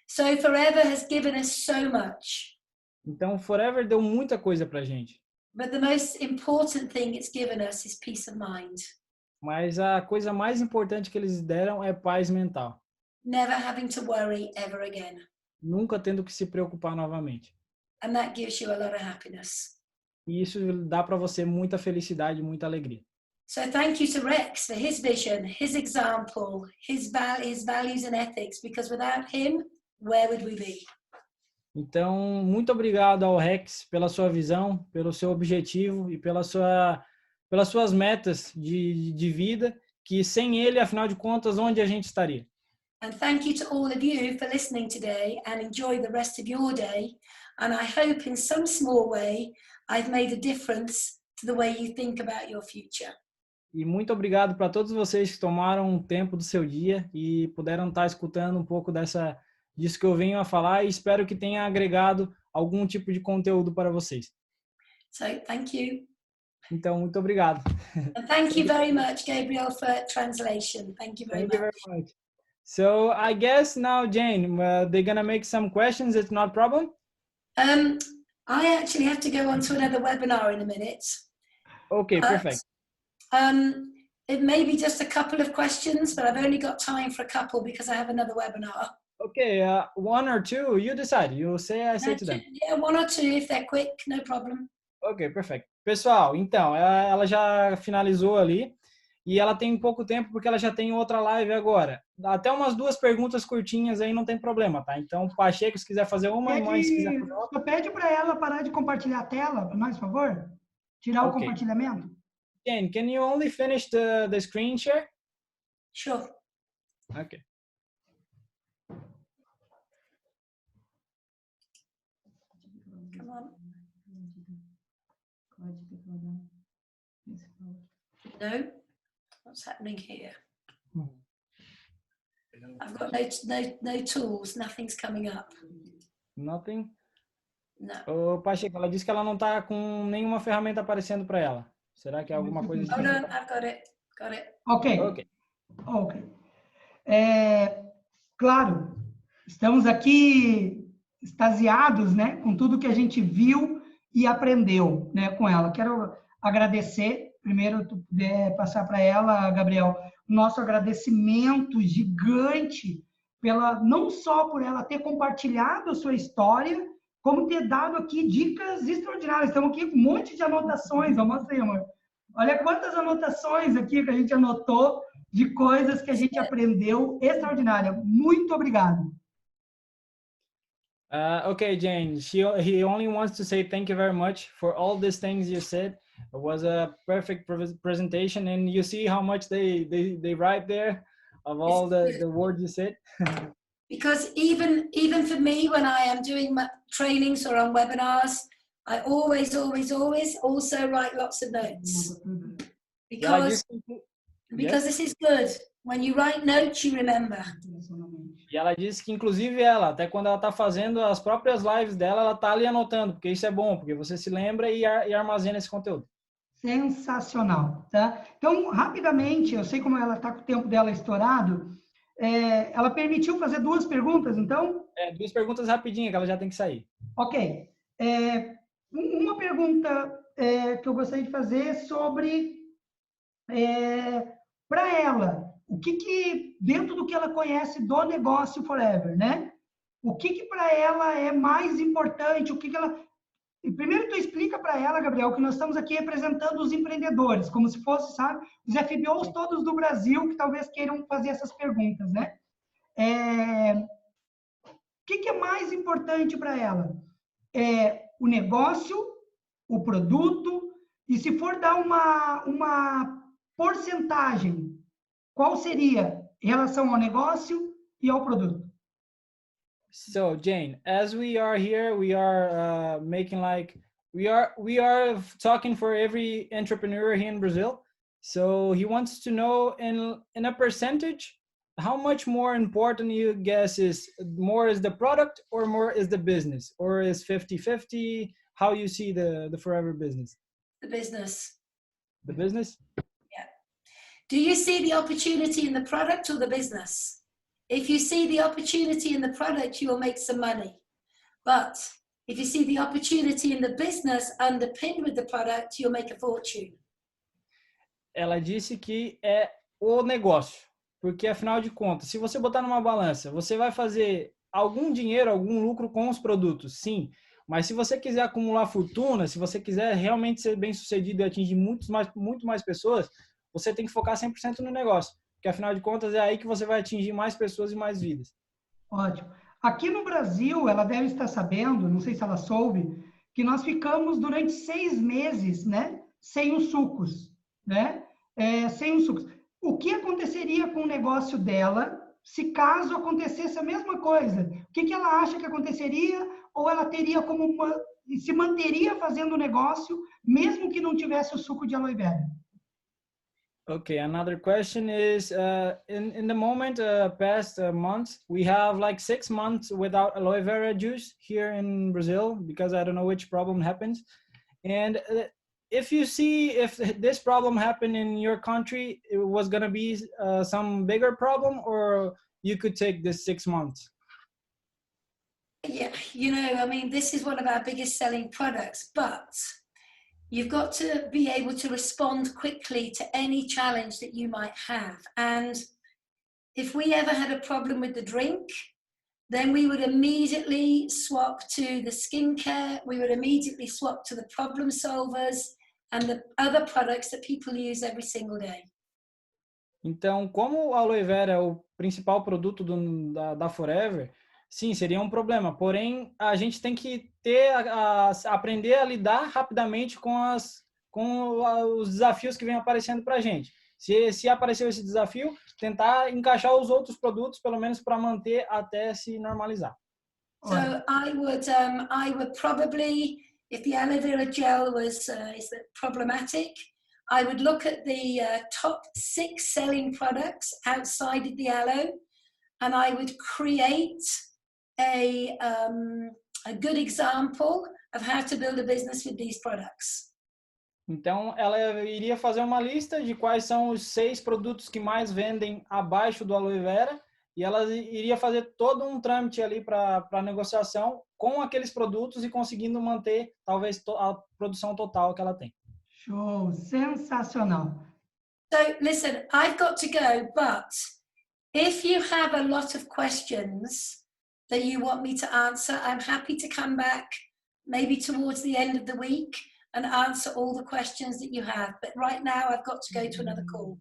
So Forever has given us so much. Então, Forever deu muita coisa pra gente. But the most important thing it's given us is peace of mind. Mas a coisa mais importante que eles deram é paz mental. Never having to worry ever again. Nunca tendo que se preocupar novamente. And that gives you a lot of happiness. E isso dá para você muita felicidade, muita alegria. So thank you to Rex for his vision, his example, his values and ethics, because without him, where would we be? Então, muito obrigado ao Rex pela sua visão, pelo seu objetivo e pelas suas metas de vida, que sem ele, afinal de contas, onde a gente estaria? And thank you to all of you for listening today and enjoy the rest of your day. And I hope in some small way I've made a difference to the way you think about your future. E muito obrigado para todos vocês que tomaram um tempo do seu dia e puderam estar escutando um pouco disso que eu venho a falar, e espero que tenha agregado algum tipo de conteúdo para vocês. So thank you. Então, muito obrigado. And thank you very much, Gabriel, for translation. Thank you very much. So I guess now, Jane, they're gonna make some questions. It's not a problem. I actually have to go on to another webinar in a minute. Okay, perfect. It may be just a couple of questions, but I've only got time for a couple because I have another webinar. Okay, one or two, you decide. You say, I say to them. Yeah, one or two if they're quick, no problem. Ok, perfeito. Pessoal, então, ela já finalizou ali e ela tem pouco tempo porque ela já tem outra live agora. Até umas 2 perguntas curtinhas aí não tem problema, tá? Então, Pacheco, se quiser fazer uma, e mãe, se quiser fazer outra. Só pede para ela parar de compartilhar a tela, por mais favor. Tirar o compartilhamento. Jane, can you only finish the screen share? Sure. Okay. Come on. No? What's happening here? I've got no tools. Nothing's coming up. Nothing? No. Ô, Pacheco, ela disse que ela não está com nenhuma ferramenta aparecendo para ela. Será que é alguma coisa de... Hold on, I've got it. Got it. Ok. Claro, estamos aqui extasiados, né, com tudo que a gente viu e aprendeu, né, com ela. Quero agradecer, primeiro, tu puder passar para ela, Gabriel, nosso agradecimento gigante não só por ela ter compartilhado a sua história, como ter dado aqui dicas extraordinárias. Estamos aqui com um monte de anotações, mostra aí, amor. Olha quantas anotações aqui que a gente anotou de coisas que a gente aprendeu, extraordinária. Muito obrigado. Okay, Jane, he only wants to say thank you very much for all these things you said. It was a perfect presentation, and you see how much they write there of all the words you said. Because even for me, when I am doing my trainings or on webinars, I always also write lots of notes. Because this is good. When you write notes, you remember. E ela disse que, inclusive, ela, até quando ela está fazendo as próprias lives dela, ela está ali anotando, porque isso é bom, porque você se lembra e armazena esse conteúdo. Sensacional, tá? Então, rapidamente, eu sei como ela está com o tempo dela estourado, ela permitiu fazer 2 perguntas, então? 2 perguntas rapidinhas, que ela já tem que sair. Ok. Uma pergunta que eu gostaria de fazer sobre, para ela, o que, dentro do que ela conhece do negócio Forever, né? O que para ela é mais importante, o que ela... E primeiro tu explica para ela, Gabriel, que nós estamos aqui representando os empreendedores, como se fosse, sabe, os FBOs todos do Brasil que talvez queiram fazer essas perguntas, né? O que é mais importante para ela? O negócio, o produto, e se for dar uma porcentagem, qual seria em relação ao negócio e ao produto? So Jane, as we are here, we are making like we are talking for every entrepreneur here in Brazil. So he wants to know in a percentage, how much more important you guess is more is the product or more is the business, or is 50-50? How you see the Forever business? The business. The business? Yeah. Do you see the opportunity in the product or the business? If you see the opportunity in the product, you will make some money. But if you see the opportunity in the business underpinned with the product, you'll make a fortune. Ela disse que é o negócio, porque afinal de contas, se você botar numa balança, você vai fazer algum dinheiro, algum lucro com os produtos, sim. Mas se você quiser acumular fortuna, se você quiser realmente ser bem-sucedido e atingir muito mais pessoas, você tem que focar 100% no negócio. Porque, afinal de contas, é aí que você vai atingir mais pessoas e mais vidas. Ótimo. Aqui no Brasil, ela deve estar sabendo, não sei se ela soube, que nós ficamos durante 6 meses, né, sem os sucos, né? Sem os sucos. O que aconteceria com o negócio dela se caso acontecesse a mesma coisa? O que ela acha que aconteceria? Ou ela teria se manteria fazendo o negócio, mesmo que não tivesse o suco de aloe vera? Okay, another question is, in the moment, past months, we have like 6 months without aloe vera juice here in Brazil, because I don't know which problem happens. And if you see, if this problem happened in your country, it was going to be some bigger problem, or you could take this 6 months? Yeah, you know, I mean, this is one of our biggest selling products, but you've got to be able to respond quickly to any challenge that you might have. And if we ever had a problem with the drink, then we would immediately swap to the skincare, we would immediately swap to the problem solvers and the other products that people use every single day. Então, como o aloe vera é o principal produto da Forever, sim, seria um problema. Porém, a gente tem que aprender a lidar rapidamente com os desafios que vêm aparecendo para a gente. Se apareceu esse desafio, tentar encaixar os outros produtos, pelo menos para manter até se normalizar. So I would probably, if the aloe vera gel is problematic, I would look at the top 6 selling products outside of the aloe, and I would create a good example of how to build a business with these products. Então, ela iria fazer uma lista de quais são os 6 produtos que mais vendem abaixo do aloe vera, e ela iria fazer todo um trâmite ali para negociação com aqueles produtos e conseguindo manter, talvez, a produção total que ela tem. Show! Sensacional! So, listen, I've got to go, but if you have a lot of questions that you want me to answer, I'm happy to come back maybe towards the end of the week and answer all the questions that you have. But right now, I've got to go to another call.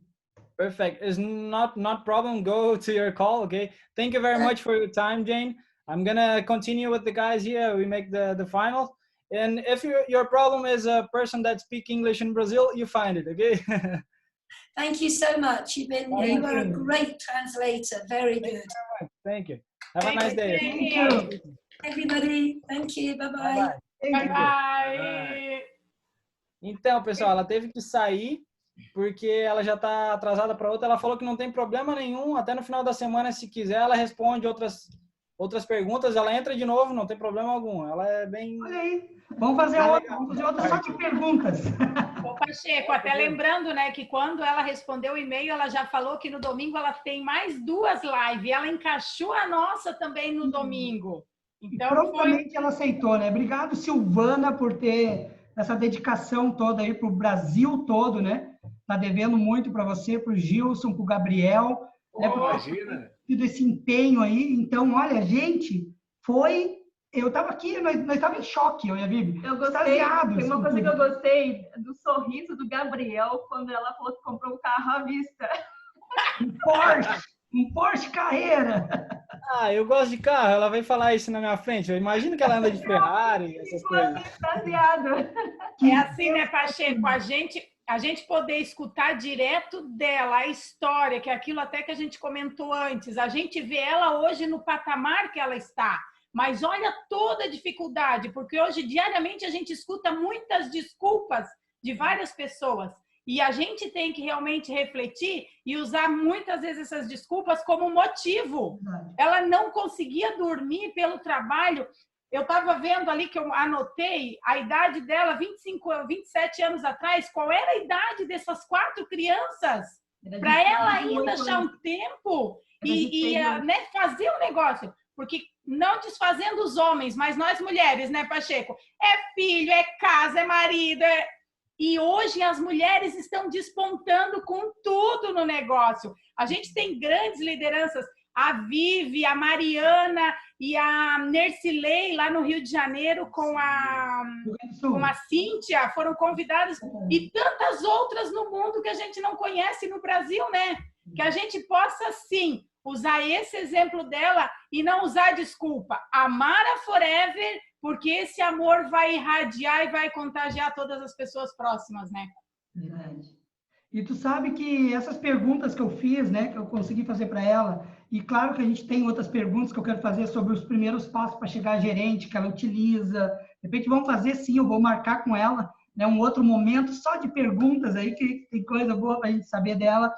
Perfect. It's not problem. Go to your call, okay? Thank you very much for your time, Jane. I'm gonna continue with the guys here. We make the final. And if your problem is a person that speaks English in Brazil, you find it, okay? Thank you so much. You are a great translator. Very good. Thank you. Have a nice day. Thank you. Everybody, thank you. Bye-bye. Bye-bye. Então, pessoal, ela teve que sair, porque ela já está atrasada para outra. Ela falou que não tem problema nenhum, até no final da semana, se quiser, ela responde outras perguntas, ela entra de novo, não tem problema algum. Ela é bem... Olha aí, vamos fazer outra só de perguntas. Ô, Pacheco, até lembrando, né, que quando ela respondeu o e-mail, ela já falou que no domingo ela tem mais 2 lives, ela encaixou a nossa também no domingo. Então, prontamente ela aceitou, né? Obrigado, Silvana, por ter essa dedicação toda aí para o Brasil todo, né? Tá devendo muito para você, para o Gilson, para o Gabriel, né? Imagina! Tido esse empenho aí. Então, olha, gente, eu estava aqui, nós estávamos em choque, eu e a Vivi. Eu gostei, tem uma coisa que eu gostei do sorriso do Gabriel quando ela falou que comprou o carro à vista. Um Porsche Carrera. Ah, eu gosto de carro, ela vai falar isso na minha frente. Eu imagino que ela anda de Ferrari, essas coisas. É assim, né, Pacheco? A gente poder escutar direto dela a história, que é aquilo até que a gente comentou antes. A gente vê ela hoje no patamar que ela está. Mas olha toda a dificuldade, porque hoje, diariamente, a gente escuta muitas desculpas de várias pessoas. E a gente tem que realmente refletir e usar muitas vezes essas desculpas como motivo. Ela não conseguia dormir pelo trabalho. Eu estava vendo ali que eu anotei a idade dela, 27 anos atrás. Qual era a idade dessas 4 crianças? Para ela ainda achar um tempo e né, fazer um negócio. Porque não desfazendo os homens, mas nós mulheres, né, Pacheco? É filho, é casa, é marido, E hoje as mulheres estão despontando com tudo no negócio. A gente tem grandes lideranças, a Vivi, a Mariana e a Nercilei, lá no Rio de Janeiro, com a Cíntia, foram convidadas, e tantas outras no mundo que a gente não conhece no Brasil, né? Que a gente possa, sim, usar esse exemplo dela e não usar desculpa. Amar a Forever, porque esse amor vai irradiar e vai contagiar todas as pessoas próximas, né? Verdade. E tu sabe que essas perguntas que eu fiz, né, que eu consegui fazer para ela, e claro que a gente tem outras perguntas que eu quero fazer sobre os primeiros passos para chegar a gerente, que ela utiliza. De repente vamos fazer sim, eu vou marcar com ela, né, um outro momento só de perguntas aí, que tem coisa boa para a gente saber dela.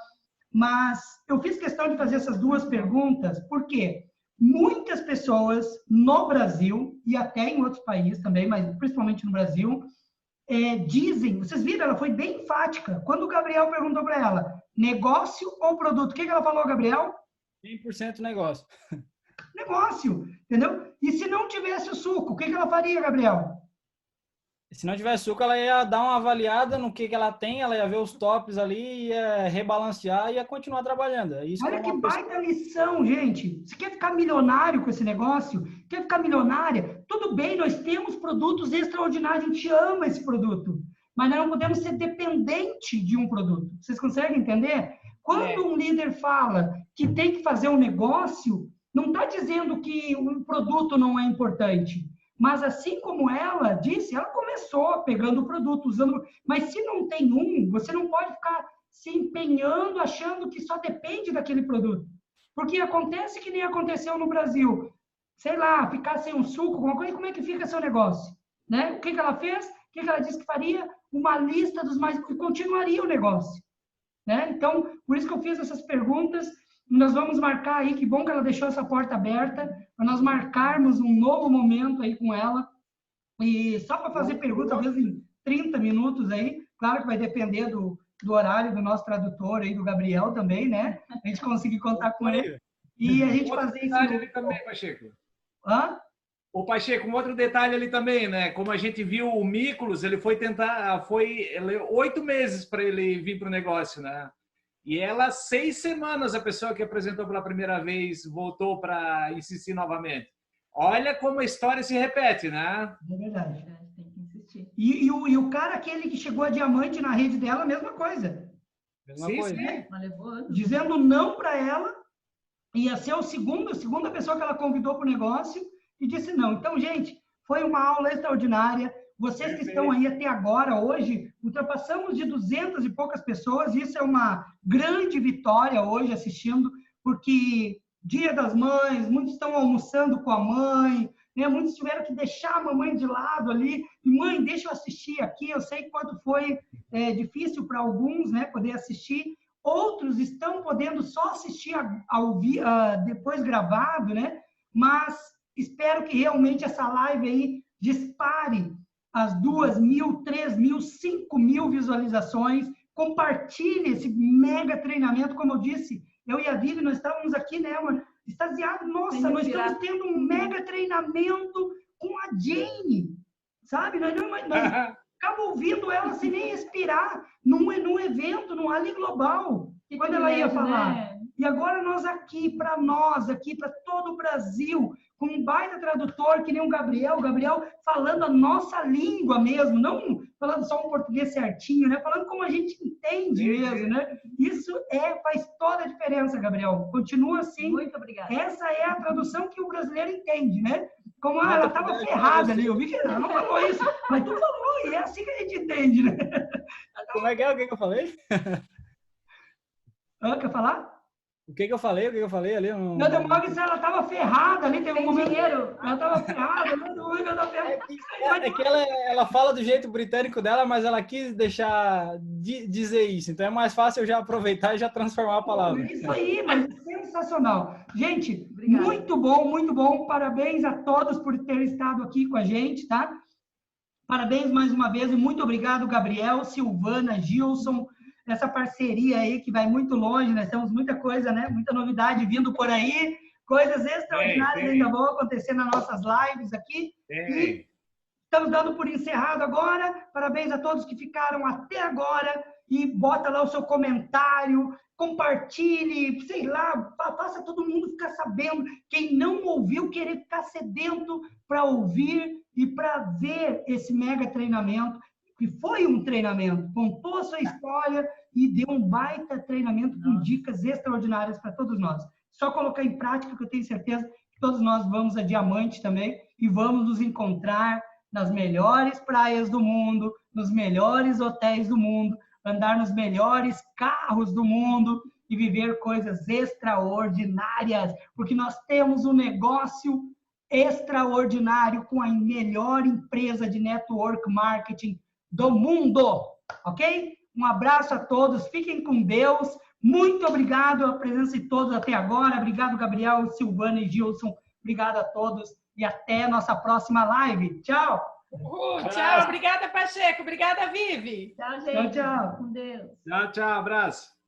Mas eu fiz questão de fazer essas 2 perguntas, porque muitas pessoas no Brasil, e até em outros países também, mas principalmente no Brasil, dizem, vocês viram, ela foi bem enfática. Quando o Gabriel perguntou para ela, negócio ou produto? O que ela falou, Gabriel? 100% negócio. Negócio, entendeu? E se não tivesse o suco, o que ela faria, Gabriel? Se não tivesse suco, ela ia dar uma avaliada no que ela tem, ela ia ver os tops ali, ia rebalancear e ia continuar trabalhando. Isso. Olha que baita lição, gente. Você quer ficar milionário com esse negócio? Quer ficar milionária? Tudo bem, nós temos produtos extraordinários, a gente ama esse produto, mas nós não podemos ser dependente de um produto. Vocês conseguem entender? Quando um líder fala que tem que fazer um negócio, não está dizendo que um produto não é importante. Mas assim como ela disse, ela começou pegando o produto, usando... Mas se não tem você não pode ficar se empenhando, achando que só depende daquele produto. Porque acontece que nem aconteceu no Brasil. Sei lá, ficar sem um suco, alguma coisa, como é que fica seu negócio? Né? O que ela fez? O que ela disse que faria? Uma lista dos mais... E continuaria o negócio. Né? Então, por isso que eu fiz essas perguntas. Nós vamos marcar aí, que bom que ela deixou essa porta aberta, para nós marcarmos um novo momento aí com ela. E só para fazer pergunta, talvez em 30 minutos aí, claro que vai depender do horário do nosso tradutor aí, do Gabriel também, né? A gente conseguir contar com ele. E a gente fazer isso. Ali também, Pacheco. Hã? O Pacheco, um outro detalhe ali também, né? Como a gente viu o Mícolos, ele foi 8 meses para ele vir para o negócio, né? E ela, 6 semanas, a pessoa que apresentou pela primeira vez voltou para insistir novamente. Olha como a história se repete, né? É verdade. Tem que insistir. E o cara, aquele que chegou a diamante na rede dela, mesma coisa. Mesma Sim, coisa. sim. Ela levou anos. Dizendo não para ela, ia ser a segunda pessoa que ela convidou para o negócio e disse não. Então, gente, foi uma aula extraordinária. Vocês que estão aí até agora, hoje, ultrapassamos de 200 e poucas pessoas. Isso é uma grande vitória hoje assistindo, porque Dia das Mães, muitos estão almoçando com a mãe, né? Muitos tiveram que deixar a mamãe de lado ali, e mãe, deixa eu assistir aqui, eu sei quanto foi difícil para alguns, né, poder assistir, outros estão podendo só assistir depois gravado, né? Mas espero que realmente essa live aí dispare as 2.000, 3.000, 5.000 visualizações. Compartilhe esse mega treinamento, como eu disse, eu e a Vivi, nós estávamos aqui, né, extasiados. Nossa, nós estamos tendo um mega treinamento com a Jane, sabe? Nós ficava ouvindo ela sem nem respirar num evento, num Ali Global, quando ela ia falar. Né? E agora nós aqui, para todo o Brasil, com um baita tradutor, que nem o Gabriel falando a nossa língua mesmo, não falando só um português certinho, né? Falando como a gente entende mesmo, né? Isso faz toda a diferença, Gabriel. Continua assim. Muito obrigada. Essa é a tradução que o brasileiro entende, né? Como ela estava ferrada ali, eu vi que ela não falou isso, mas tu falou, e é assim que a gente entende, né? Como é que é? O que eu falei? Quer falar? O que eu falei? O que eu falei ali? Não, Demógenes, ela estava ferrada ali, teve um momento. Dinheiro. Ela estava ferrada, É que ela fala do jeito britânico dela, mas ela quis deixar dizer isso. Então é mais fácil eu já aproveitar e já transformar a palavra. Isso aí, mas sensacional. Gente, obrigada. Muito bom, muito bom. Parabéns a todos por terem estado aqui com a gente, tá? Parabéns mais uma vez e muito obrigado, Gabriel, Silvana, Gilson, essa parceria aí que vai muito longe, nós temos muita coisa, né? Muita novidade vindo por aí, coisas extraordinárias ainda vão acontecer nas nossas lives aqui. E estamos dando por encerrado agora. Parabéns a todos que ficaram até agora e bota lá o seu comentário, compartilhe, sei lá, faça todo mundo ficar sabendo. Quem não ouviu, querer ficar sedento para ouvir e para ver esse mega treinamento, que foi um treinamento, contou a sua história e deu um baita treinamento com dicas extraordinárias para todos nós. Só colocar em prática, que eu tenho certeza que todos nós vamos a Diamante também e vamos nos encontrar nas melhores praias do mundo, nos melhores hotéis do mundo, andar nos melhores carros do mundo e viver coisas extraordinárias, porque nós temos um negócio extraordinário com a melhor empresa de network marketing do mundo, ok? Um abraço a todos, fiquem com Deus, muito obrigado a presença de todos até agora, obrigado Gabriel, Silvana e Gilson, obrigado a todos e até a nossa próxima live, tchau! Tchau, obrigada Pacheco, obrigada Vivi! Tchau, gente, tchau. Com Deus! Tchau, abraço!